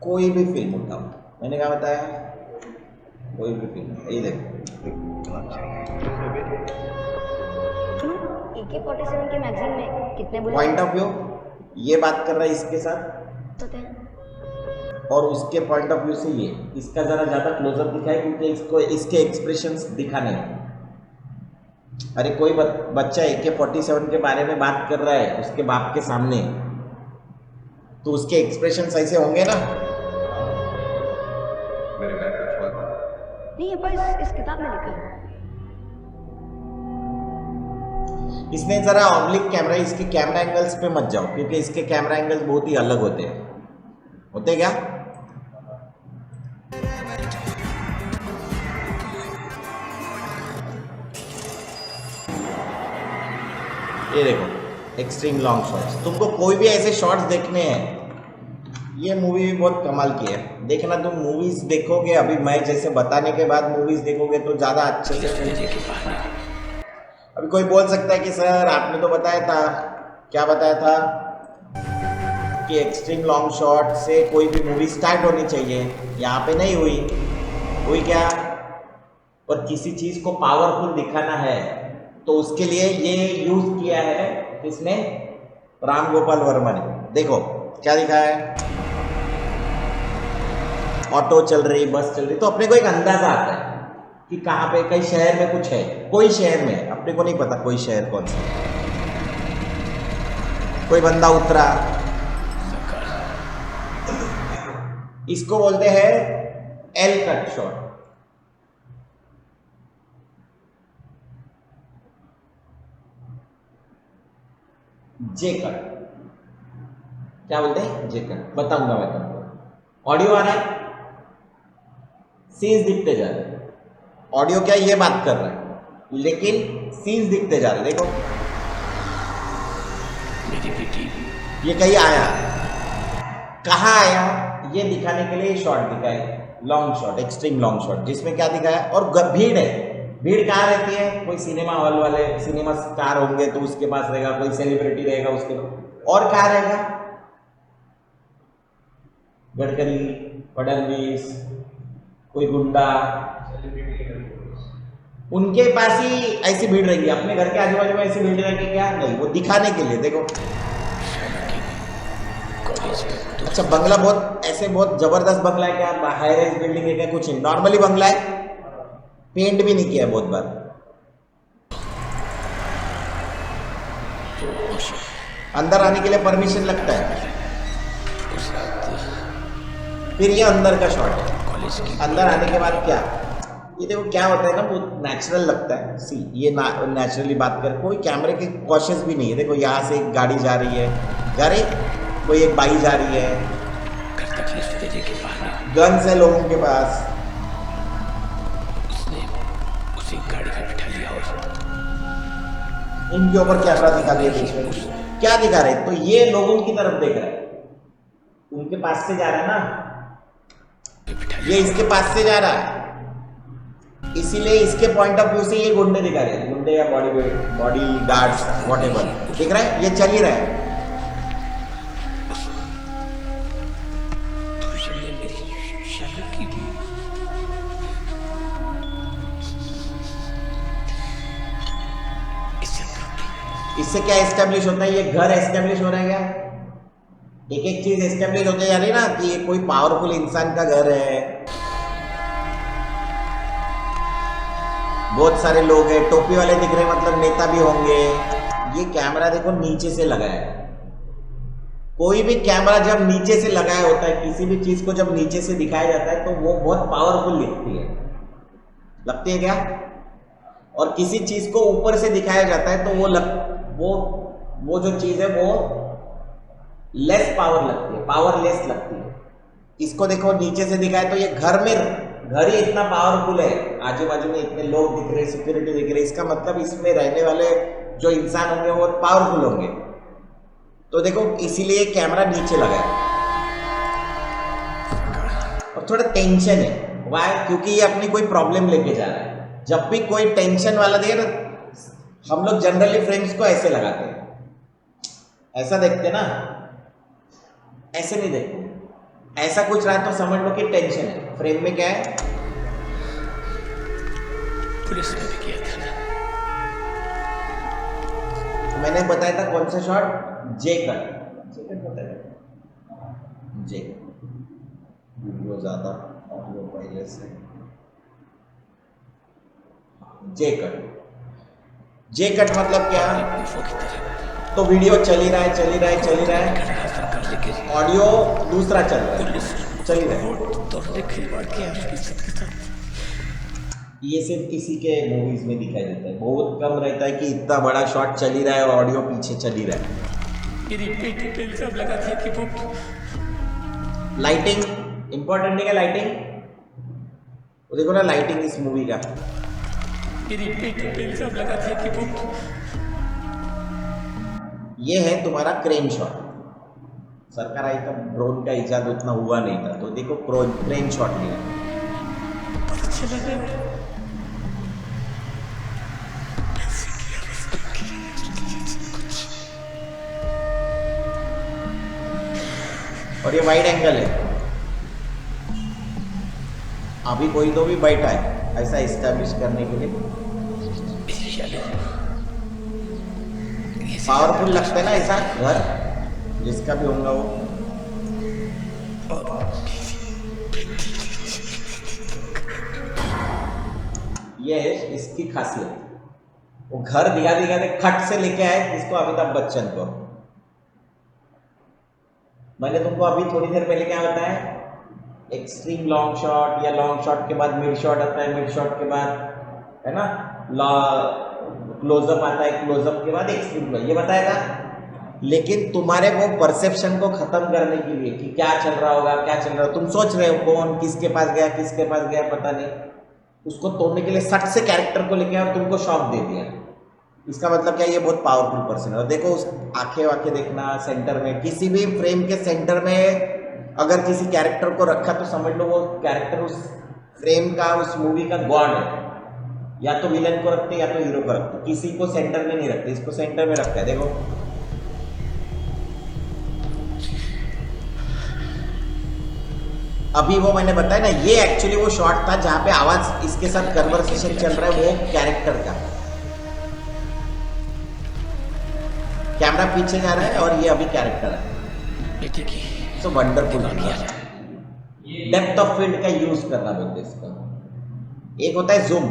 कोई भी फिल्म उठाओ, मैंने क्या बताया, कोई भी फिल्म, ये देखो AK-47 के मैगजीन में कितने बुलेट पॉइंट ऑफ व्यू, ये बात कर रहा है इसके साथ होते हैं? और उसके पॉइंट ऑफ व्यू से ये, इसका जरा ज्यादा क्लोजअप दिखाए क्योंकि इसको इसके एक्सप्रेशंस दिखाने हैं। अरे कोई बच्चा AK-47 के बारे में बात कर रहा है उसके बाप के सामने, तो उसके एक्सप्रेशंस ऐसे होंगे ना। नहीं, ये पर इस किताब में लिखा है। इसने जरा ऑब्लिक कैमरा, इसके कैमरा एंगल्स पे मत जाओ क्योंकि इसके कैमरा एंगल्स बहुत ही अलग होते हैं। होते क्या? ये देखो एक्सट्रीम लॉन्ग शॉट्स, तुमको कोई भी ऐसे शॉट्स देखने हैं, ये मूवी भी बहुत कमाल की है। देखना, तुम मूवीज देखोगे, अभी मैं जैसे बताने के बाद मूवीज देखोगे तो ज़्यादा अच्छे से। अभी कोई बोल सकता है कि सर आपने तो बताया था, क्या बताया था कि एक्सट्रीम लॉन्ग शॉट से कोई भी मूवी स्टार्ट होनी चाहिए, यहाँ पे नहीं हुई। हुई क्या? और किसी चीज़ को पावरफुल दिखाना है तो उसके लिए ये यूज किया है किसने? राम गोपाल वर्मा ने। देखो क्या दिखाया है, ऑटो चल रही, बस चल रही, तो अपने को एक अंदाजा आता है कि कहाँ पे, कई शहर में कुछ है, कोई शहर में, अपने को नहीं पता कोई शहर कौन सा। कोई बंदा उतरा, इसको बोलते हैं एल कट शॉट, जे कट, क्या बोलते हैं जे कट, बताऊंगा मैं तुमको। ऑडियो आ रहा है, सीन्स दिखते जा रहे हैं। ऑडियो क्या ये बात कर रहा है लेकिन सीन्स दिखते जा रहे हैं। देखो ये कहीं आया, कहाँ आया ये दिखाने के लिए शॉट दिखाए, long shot, extreme long shot, जिसमें क्या दिखाया। और भीड़ है, भीड़ कहाँ रहती है, कोई सिनेमा हॉल वाले, सिनेमा स्टार होंगे तो उसके पास रहेगा, कोई सेलिब्रिटी रहेगा उसके पास, और कहाँ रहेगा, गडकरी, फडणवीस, कोई गुंडा, उनके पास ही ऐसी भीड़ रहेगी। अपने घर के आजू बाजू में ऐसी भीड़ रहेगी क्या, नहीं, वो दिखाने के लिए। देखो अच्छा, बंगला बहुत ऐसे बहुत जबरदस्त बंगला है क्या, हाई राइज बिल्डिंग है क्या, कुछ नहीं, नॉर्मली बंगला है, पेंट भी नहीं किया है बहुत बार। अंदर आने के लिए परमिशन लगता है। फिर ये अंदर का शॉट है, अंदर आने के बाद क्या, ये देखो क्या होता है ना, वो नेचुरल लगता है। सी ये नेचुरली बात कर, कोई कैमरे के कॉशियस भी नहीं है। देखो यहाँ से एक गाड़ी जा रही है, कोई एक बाई जा रही है, गन्स है लोगों के पास, उसे गाड़ी में बिठा लिया और इनके ऊपर कैमरा दिखा दिया बीच में, क्या दिखा रहे, तो ये लोगों की तरफ देख रहा है, उनके पास से जा रहा है ना, ये इसके पास से जा रहा है, इसीलिए इसके पॉइंट ऑफ व्यू से ये गुंडे दिखा रहे हैं, गुंडे या बॉडी गार्ड्स व्हाटएवर, दिख रहा है, ये चल ही रहा है। इससे क्या एस्टेब्लिश होता है, ये घर एस्टेब्लिश हो रहा है क्या, एक एक चीज एस्टेब्लिश होते जा रही ना, कि ये कोई पावरफुल इंसान का घर है, बहुत सारे लोग हैं, टोपी वाले दिख रहे हैं, मतलब नेता भी होंगे। ये कैमरा देखो नीचे से लगाया है, कोई भी कैमरा जब नीचे से लगाया होता है, किसी भी चीज को जब नीचे से दिखाया जाता है तो वो बहुत पावरफुल दिखती है, लगती है क्या, और किसी चीज को ऊपर से दिखाया जाता है तो वो जो चीज है वो लेस पावर लगती है, पावरलेस लगती है। इसको देखो नीचे से दिखाया तो ये घर ही इतना पावरफुल है, आजू बाजू में इतने लोग दिख रहे, सिक्योरिटी दिख रही, इसका मतलब इसमें रहने वाले जो इंसान होंगे वो पावरफुल होंगे। तो देखो इसीलिए कैमरा नीचे लगा है, और थोड़ा टेंशन है, वाई, क्योंकि ये अपनी कोई प्रॉब्लम लेके जा रहा है। जब भी कोई टेंशन वाला देखे ना, हम लोग जनरली फ्रेम्स को ऐसे लगाते हैं, ऐसा देखते ना, ऐसे नहीं देखते, ऐसा कुछ रहा तो समझ लो कि टेंशन है। फ्रेम में क्या है, पुलिस ने भी किया था ना, तो मैंने बताया था कौन सा शॉट, जे कट बताया, जे वीडियो ज्यादा ऑडियो पहले से, जे कट मतलब क्या, तो वीडियो चल ही रहा है, ऑडियो दूसरा चल ही रहा है। ये सिर्फ किसी के मूवीज में दिखाई देता है, बहुत कम रहता है कि इतना बड़ा शॉट चल ही रहा है और ऑडियो पीछे चल ही रहा है। लाइटिंग इंपॉर्टेंट है क्या, लाइटिंग, वो देखो ना लाइटिंग इस मूवी का, ये है तुम्हारा क्रेन शॉट। सरकार आई तब ड्रोन का इजाद उतना हुआ नहीं था, तो देखो क्रेन शॉट लिया, और ये वाइड एंगल है, अभी कोई तो भी बैठा है ऐसा इस्टेब्लिश करने के लिए, पावरफुल लगता है ना ऐसा घर, जिसका भी होगा वो। ये है इसकी खासियत, वो घर दिखा खट से लेके आए इसको, अमिताभ बच्चन को। मैंने तुमको अभी थोड़ी देर पहले क्या बताया, एक्सट्रीम लॉन्ग शॉट या लॉन्ग शॉट के बाद मिड शॉट आता है, मिड शॉट के बाद है ना क्लोजअप आता है, क्लोजअप के बाद एक्सट्रीम, ये बताएगा। लेकिन तुम्हारे वो परसेप्शन को खत्म करने के लिए कि क्या चल रहा होगा, क्या चल रहा हो, तुम सोच रहे हो कौन किसके पास गया, किसके पास गया पता नहीं, उसको तोड़ने के लिए सट से कैरेक्टर को लेके और तुमको शॉक दे दिया। इसका मतलब क्या, ये बहुत पावरफुल पर्सन है। और देखो उस आंखें वाखें देखना, सेंटर में किसी भी फ्रेम के सेंटर में अगर किसी कैरेक्टर को रखा तो समझ लो वो कैरेक्टर उस फ्रेम का, उस मूवी का गॉड है। या तो विलन को रखते या तो हीरो को रखते, किसी को सेंटर में नहीं रखते, इसको सेंटर में रखता है। देखो अभी वो मैंने बताया ना, ये एक्चुअली वो शॉट था जहां पे आवाज इसके साथ कन्वर्सेशन चल रहा है वो कैरेक्टर का। कैमरा पीछे जा रहा है और ये अभी कैरेक्टर है। So wonderful depth of field का यूज करना बोलते हैं इसको। एक होता है जूम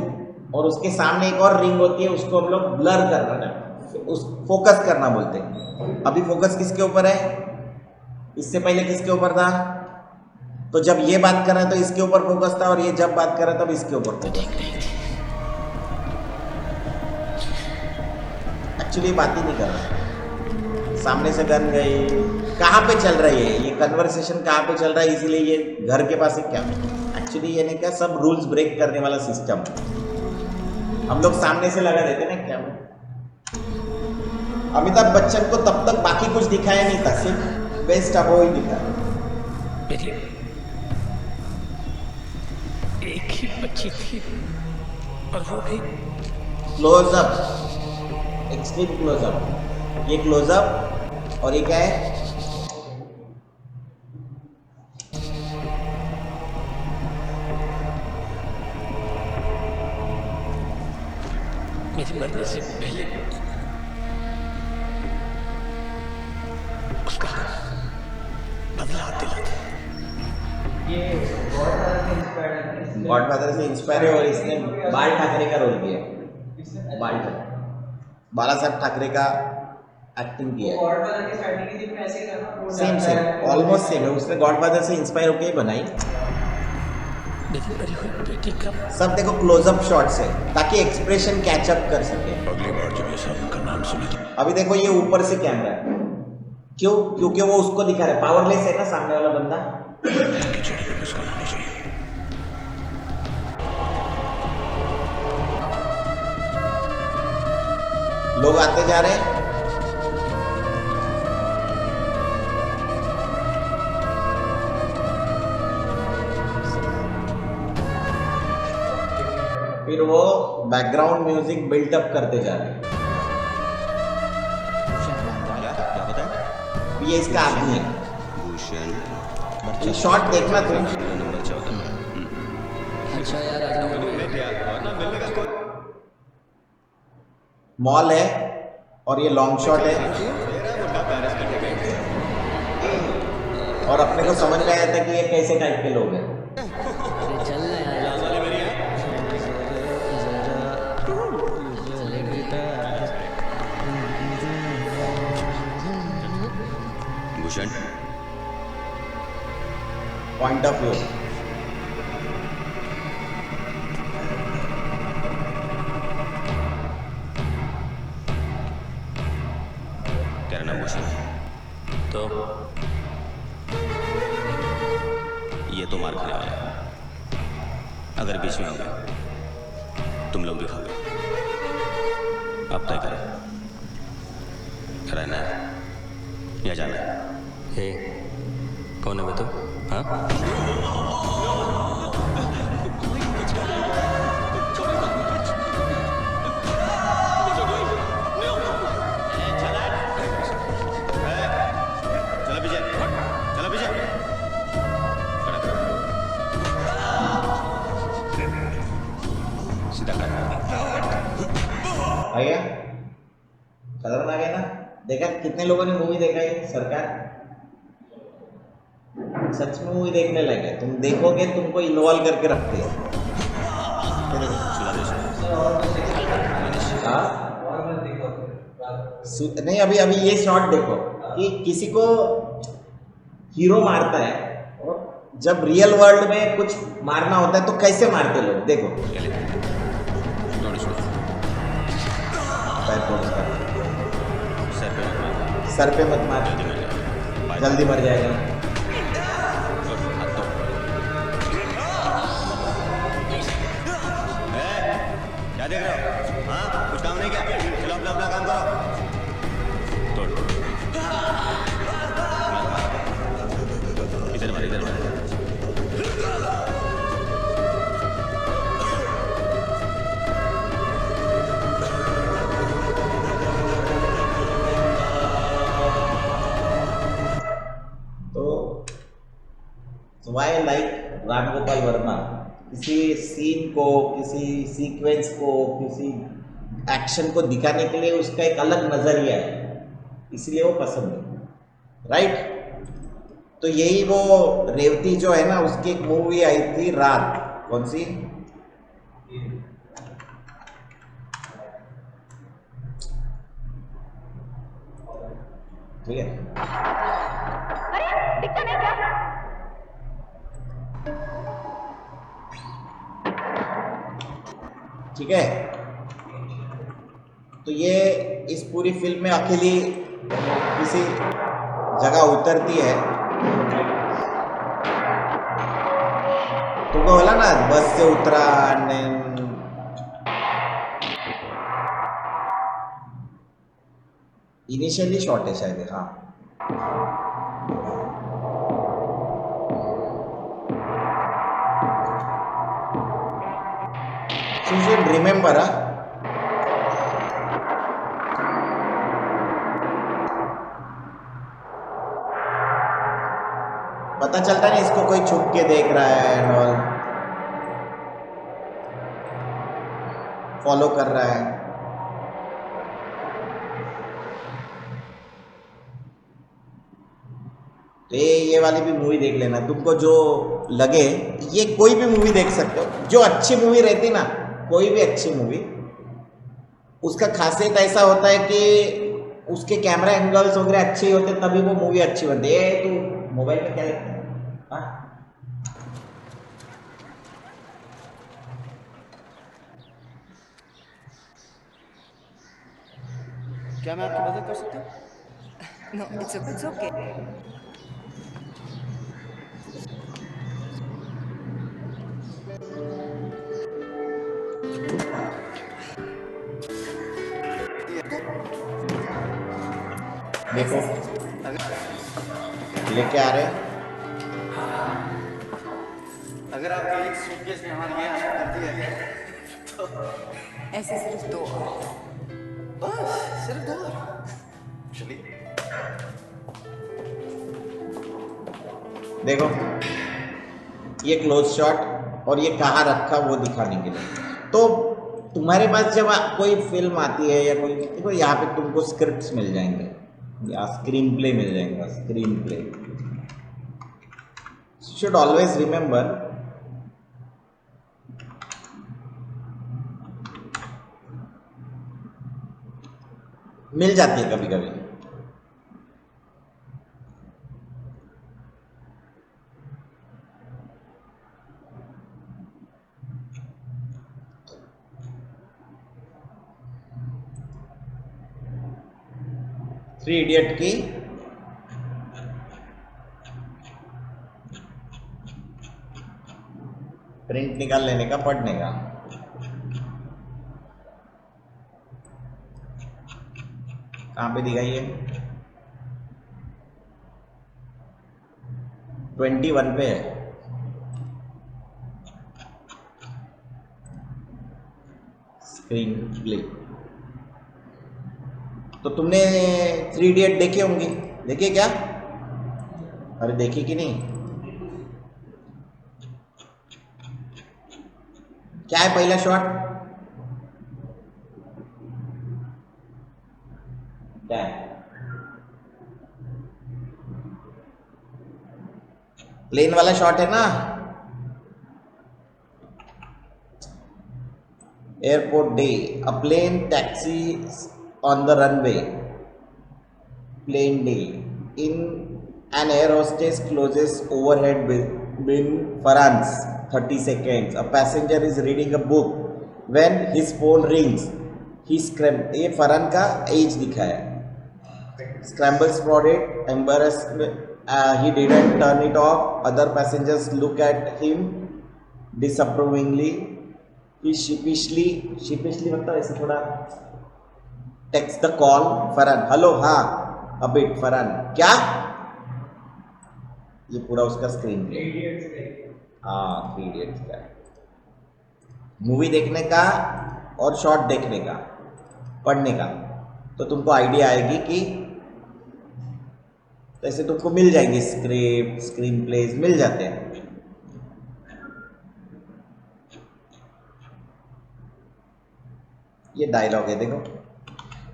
और उसके सामने एक और रिंग होती है, उसको हम लोग ब्लर करना ना, उस फोकस करना बोलते हैं। अभी फोकस किसके ऊपर है, इससे पहले किसके ऊपर था? तो जब ये बात कर रहा है तो इसके ऊपर फोकस था, और ये जब बात कर रहा है तब इसके ऊपर फोकस। एक्चुअली बात ही नहीं कर रहा, सामने से गन गई, कहाँ पे चल रही है ये कन्वर्सेशन, कहाँ पे चल रहा है, इसीलिए ये घर के पास है क्या? एक्चुअली ये नहीं क्या, सब रूल्स ब्रेक करने वाला सिस्टम हम लोग सामने से लगा देते ना क्या। अमिताभ बच्चन को तब तक बाकी कुछ दिखाया नहीं था, सिर्फ बेस्ट अब वो ही दिखा। एक ही बच्ची थी और वो भी क्लोजअप, एक्सट्रीम क्लोजअप। ये क्लोजअप और ये क्या है, मेरे मरने से पहले उसका बदला दिलाता। ये गॉडफादर से इंस्पायर है और इसने बाल ठाकरे का रोल किया। बाला साहब ठाकरे का एक्टिंग किया है। गॉडफादर की स्टार्टिंग की थी ऐसे ही था ना, सेम सेम ऑलमोस्ट सेम है, उसने गॉडफादर से इंस्पायर होकर ही बनाई। मेरी मरी हुई बेटी का सब देखो क्लोजअप शॉट्स है ताकि एक्सप्रेशन कैचअप कर सके। अगली बार जब ये सब का नाम सुने तो अभी देखो ये ऊपर से कैमरा है, क्यों? क्योंकि वो उसको दिखा रहा है, पावरलेस है ना सामने वाला बंदा। की चेहरे पे मुस्कान आनी चाहिए। लोग आते जा रहे हैं, फिर वो बैकग्राउंड म्यूजिक बिल्टअप करते जा रहे हैं। क्या बताया? ये इसका आदमी है। भूषण ये शॉट देखना तुम, नंबर 14। मॉल है और ये लॉन्ग शॉट है, और अपने को समझ में आया था कि ये कैसे टाइप के लोग हैं। भूषण पॉइंट ऑफ व्यू, क्या नाम भूषण? तो ये तो मार खाने वाला है। अगर बीच में होंगे तुम लोग भी खाओगे। अब तय करें, रहना है या जाना है? हे कौन है बे तू? हाँ चलो पीछे, चलो पीछे। सीधा कर। आ गया, साधारण आ गया ना। देखा कितने लोगों ने मूवी देखा है सरकार? सच में मूवी देखने लगे, तुम देखोगे तुमको इन्वॉल्व करके रखते हैं। हाँ? नहीं अभी अभी ये शॉट देखो कि किसी को हीरो मारता है और जब रियल वर्ल्ड में कुछ मारना होता है तो कैसे मारते लोग, देखो। पैर तोड़ उसका। सर पे मत मार, जल्दी मर जाएगा। क्या देख रहे हो? हाँ, कुछ काम नहीं क्या? चलो अपना अपना काम करो। तोड़ इधर मार, इधर मार। तो वाई लाइक राम गोपाल वर्मा, किसी सीन को, किसी सीक्वेंस को, किसी एक्शन को दिखाने के लिए उसका एक अलग नजरिया है, इसलिए वो पसंद है, राइट। तो यही वो रेवती जो है ना, उसकी एक मूवी आई थी रात, कौन सी? ठीक है, अरे दिखता नहीं क्या? ठीक है। तो ये इस पूरी फिल्म में अकेली किसी जगह उतरती है, तुमको बोला ना बस से उतरा, इनिशियली शॉट है शायद, हाँ। So you should remember, पता चलता नहीं इसको कोई छुप के देख रहा है एंड ऑल, फॉलो कर रहा है। तो ये वाली भी मूवी देख लेना, तुमको जो लगे, ये कोई भी मूवी देख सकते हो। जो अच्छी मूवी रहती ना, कोई भी अच्छी मूवी, उसका खासियत ऐसा होता है कि उसके कैमरा एंगल्स वगैरह अच्छे होते, तभी वो मूवी अच्छी बनती है। तू मोबाइल में क्या देखता है? हाँ, क्या मैं आपकी मदद कर सकता हूँ? No, it's okay. देखो लेके आ रहे हैं। अगर आपके एक सूटकेस में हमारे ये आना कर दिया तो ऐसे सिर्फ 2 बस सिर्फ 2 चलिए। देखो ये क्लोज शॉट और ये कहाँ रखा वो दिखाने के लिए। तो तुम्हारे पास जब कोई फिल्म आती है या कोई, देखो यहाँ पे तुमको स्क्रिप्ट्स मिल जाएंगे या स्क्रीन प्ले मिल जाएगा। Screenplay should always remember, मिल जाती है कभी कभी। थ्री इडियट की प्रिंट निकाल लेने का, पढ़ने का। कहां पे दिखाई है? 21 पे है। Screen play. तो तुमने 3 इडियट देखे होंगे, देखे क्या? अरे देखे कि नहीं? क्या है पहला शॉट? क्या है? प्लेन वाला शॉट है ना, airport day, a plane taxi on the runway, plane day, in an air hostess closes overhead between Farhan's 30 seconds. A passenger is reading a book when his phone rings. He ये फरहान का as दिखा है. Scrambles for it, embarrassment. He didn't turn it off. Other passengers look at him disapprovingly. He sheepishly मतलब ऐसे थोड़ा text the call. Farhan, hello, हाँ, a bit. Farhan, क्या? ये पूरा उसका स्क्रीन प्ले. हाँ, 3 Idiots का मूवी देखने का और शॉर्ट देखने का, पढ़ने का, तो तुमको आइडिया आएगी कि ऐसे तुमको मिल जाएंगे स्क्रिप्ट, स्क्रीन प्लेज मिल जाते हैं. ये डायलॉग है, देखो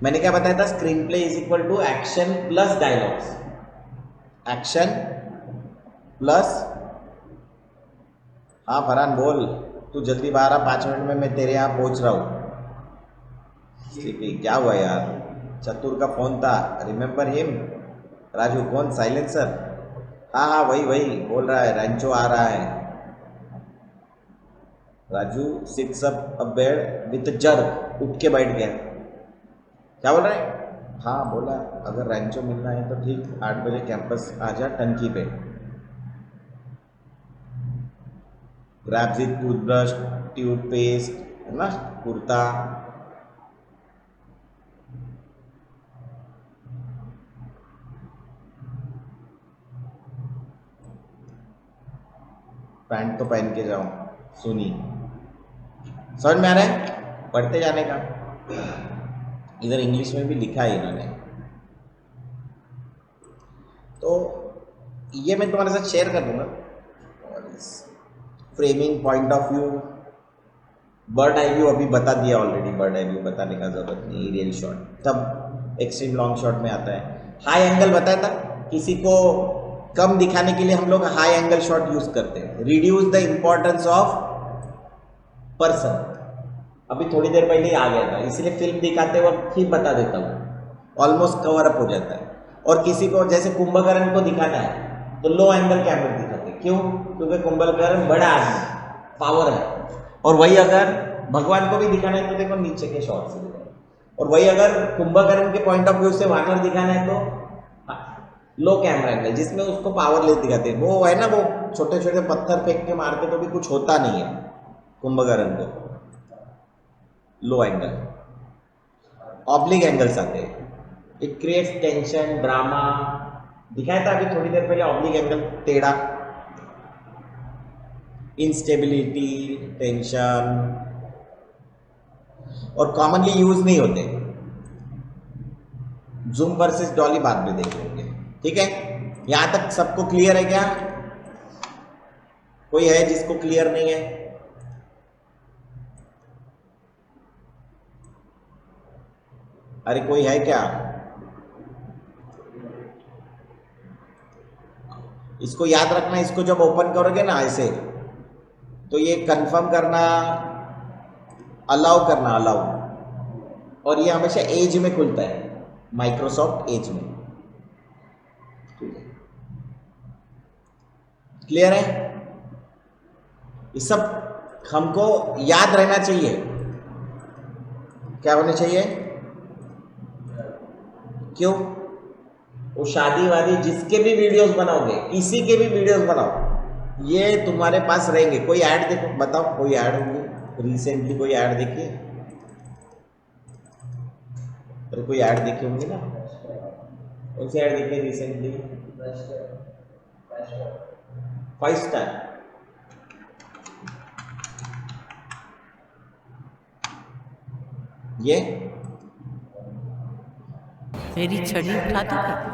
मैंने क्या बताया था, screen play is equal to action plus dialogues. Action plus, हाँ फरहान बोल, तू जल्दी बाहर आ, 5 मिनट में मैं तेरे यहाँ पहुंच रहा हूँ. क्या हुआ यार? चतुर का फोन था, रिमेम्बर हिम? राजू, कौन? साइलेंसर? हाँ हाँ वही बोल रहा है, रैंचो आ रहा है. Raju sits up a bed with jerk, उठ के बैठ गया. क्या बोल रहा है? हाँ बोला अगर रैंचो मिलना है तो ठीक 8 बजे कैंपस आ जा टंकी पे. ग्रैब्स इट टूथब्रश, टूथपेस्ट, है ना, कुर्ता. पैंट तो पहन के जाओ. सुनी, समझ में आ रहा है? पढ़ते जाने का. इधर इंग्लिश में भी लिखा है इन्होंने, तो ये मैं तुम्हारे साथ शेयर कर दूंगा. Framing, point of view, bird eye view अभी बता दिया ऑलरेडी. बर्ड आई व्यू बताने का जरूरत नहीं. रियल शॉट तब एक्सट्रीम लॉन्ग शॉट में आता है. हाई एंगल बताया था, किसी को कम दिखाने के लिए हम लोग हाई एंगल शॉट यूज करते हैं. Reduce the importance of person, अभी थोड़ी देर पहले ही आ गया था, इसलिए फिल्म दिखाते वक्त ही बता देता हूँ, ऑलमोस्ट कवर अप हो जाता है. और किसी को जैसे कुंभकर्ण को दिखाना है तो लो एंगल कैमरा दिखाते. क्यों? क्योंकि कुंभकर्ण बड़ा आदमी, पावर है. और वही अगर भगवान को भी दिखाना है तो देखो नीचे के शॉट से दिखाए. और वही अगर कुंभकर्ण के पॉइंट ऑफ व्यू से वाटर दिखाना है तो लो कैमरा एंगल, जिसमें उसको पावरलेस दिखाते हैं. वो है ना, वो छोटे छोटे पत्थर फेंक के मारते तो भी कुछ होता नहीं है कुंभकर्ण को. लो एंगल. ऑब्लिक एंगल्स आते हैं, इट क्रिएट्स टेंशन, ड्रामा. दिखाया था अभी थोड़ी देर पहले ऑब्लिक एंगल, टेढ़ा. इंस्टेबिलिटी, टेंशन, और कॉमनली यूज नहीं होते. जूम वर्सेस डॉली बाद में देख लेंगे. ठीक है, यहां तक सबको क्लियर है क्या? कोई है जिसको क्लियर नहीं है? अरे कोई है क्या? इसको याद रखना, इसको जब ओपन करोगे ना ऐसे, तो ये कंफर्म करना, अलाउ करना, अलाउ. और ये हमेशा एज में खुलता है, माइक्रोसॉफ्ट एज में. ठीक है, क्लियर है? ये सब हमको याद रहना चाहिए. क्या होना चाहिए? क्यों? वो शादी वादी जिसके भी वीडियोस बनाओगे, किसी के भी वीडियोस बनाओ, ये तुम्हारे पास रहेंगे. कोई ऐड देखो, बताओ कोई ऐड होंगी रिसेंटली? कोई ऐड देखिए. अरे कोई ऐड देखी होंगी ना? कौन सी ऐड देखी रिसेंटली? 5 स्टार. ये मेरी छड़ी उठा दोगे?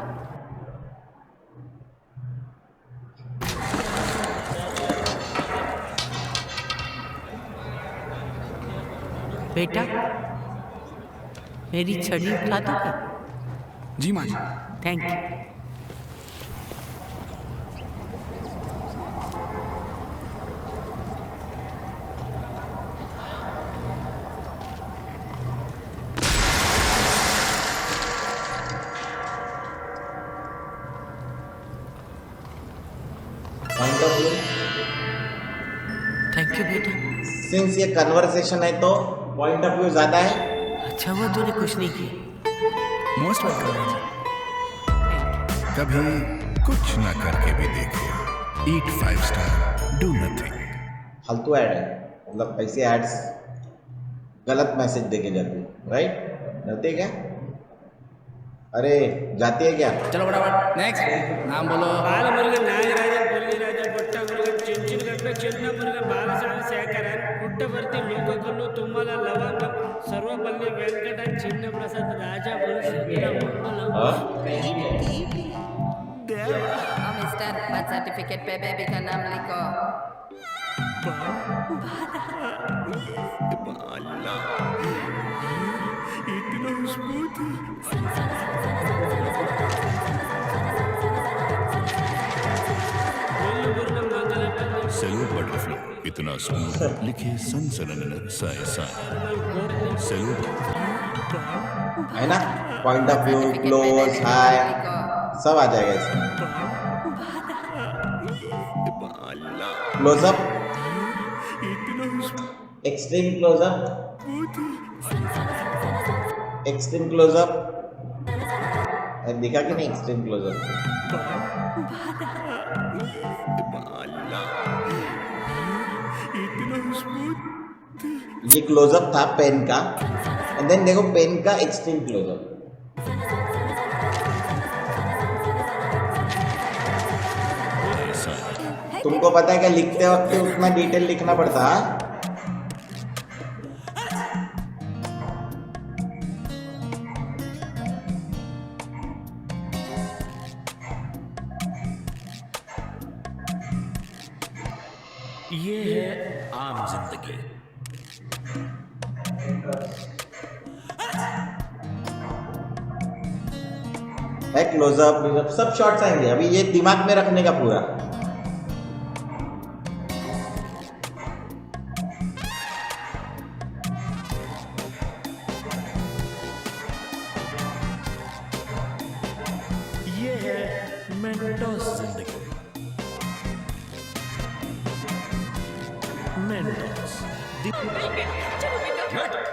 बेटा, मेरी छड़ी उठा दोगे? जी माँ जी. Thank you. Point of view क्यों बेटा? सिंस ये कन्वर्सेशन है तो पॉइंट ऑफ व्यू ज्यादा है। अच्छा हुआ तूने कुछ नहीं की। Most welcome. कभी कुछ ना करके भी देखो। ईट 5 स्टार, डू नथिंग। फालतू ऐड है, मतलब ऐसे एड्स गलत मैसेज देके जाती है, राइट? जाती है क्या? अरे जाती है क्या? चलो फटाफट नेक्स्ट नाम बोलो। बाल मुर्गन नागराजन बोली राजा पुट्ट मुर्गन चिंचिनगड्ड चिन्न Murugan बालसण Shekharan पुट्टवर्ती लोककल्लु तुम्मल लवंगम Sarvapalli Venkat Chinna Prasad Raja Bulsiddhir Mangalam. Mister, birth certificate पे बेबी का नाम लिखो। इतना स्मूथ। सेलूट बटरफ्लाई इतना स्मूथ लिखे सनसनन साए साए। सेलूट है ना? Point of view, close, high सब आ जाएगा इसमें। Closeup, extreme closeup, extreme closeup दिखा कि नहीं? एक्सट्रीम क्लोजअप ये क्लोजअप था पेन का, एंड देन देखो पेन का एक्सट्रीम क्लोजअप। तुमको पता है क्या लिखते वक्त उतना डिटेल लिखना पड़ता है? ये है आम जिंदगी। क्लोजअप सब शॉट्स आएंगे, अभी ये दिमाग में रखने का पूरा। ये है मेंटोस जिंदगी। मेंटोस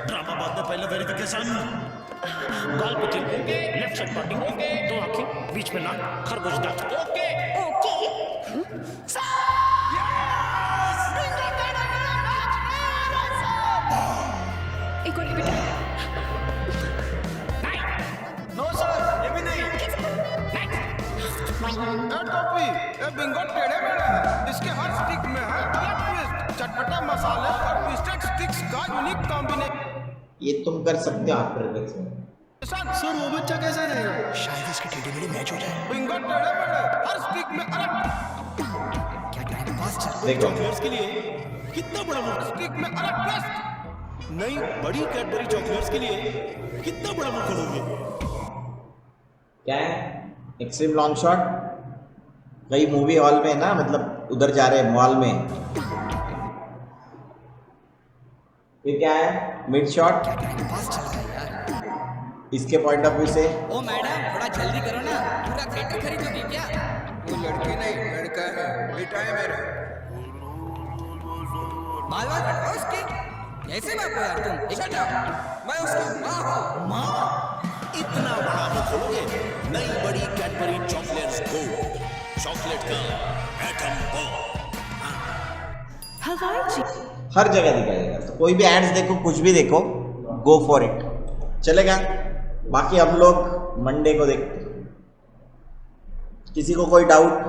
ड्रामा बाद में पहले वेरिफिकेशन। गाल pitching okay, left side parting okay, दो आंखें बीच में नाक, खरगोश दांत ओके ओके। एक और रिपीट। नो सर, ये भी नहीं। टॉपी, ये बिंगो टेढ़े मेढ़े हैं। इसके हर स्टिक में है अलग ट्विस्ट, चटपटे मसाले और ट्विस्टेड स्टिक्स का यूनिक कॉम्बिनेशन। ये तुम कर सकते हो आफ्टर इफेक्ट्स में। सर वो बच्चा कैसे रहेगा? शायद इसकी टेढ़ी मेढ़ी मैच हो जाए। बिंगो टेढ़े मेढ़े हर स्टिक में अलग। क्या टाइम पास चल रहा देखो चॉकलेट्स के लिए कितना बड़ा मुंह। स्टिक में अलग ट्विस्ट। नई बड़ी कैडबरी चॉकलेट्स के लिए कितना बड़ा मुंह खोलोगे? क्या है? एक्सट्रीम लॉन्ग शॉट कई मूवी हॉल में ना, मतलब उधर जा रहे हैं मॉल में। ये क्या है? Mid shot. क्या टाइम पास चल रहा है यार। इसके पॉइंट ऑफ व्यू से ओ मैडम थोड़ा जल्दी करो ना, पूरा थिएटर खरीदोगी क्या? वो लड़की नहीं लड़का है, बेटा है मेरा। बाल बाल कटवाओ उसके। कैसे बात हो यार तुम? Shut up! मैं उसकी माँ हूँ। माँ इतना बड़ा मुंह खोलोगे? नई बड़ी कैडबरी चॉकलेट्स गो, चॉकलेट का एटम बॉम्ब। हर जगह दिखाएगा। तो कोई भी एड्स देखो, कुछ भी देखो, गो फॉर इट, चलेगा। बाकी हम लोग मंडे को देखते हैं। किसी को कोई डाउट?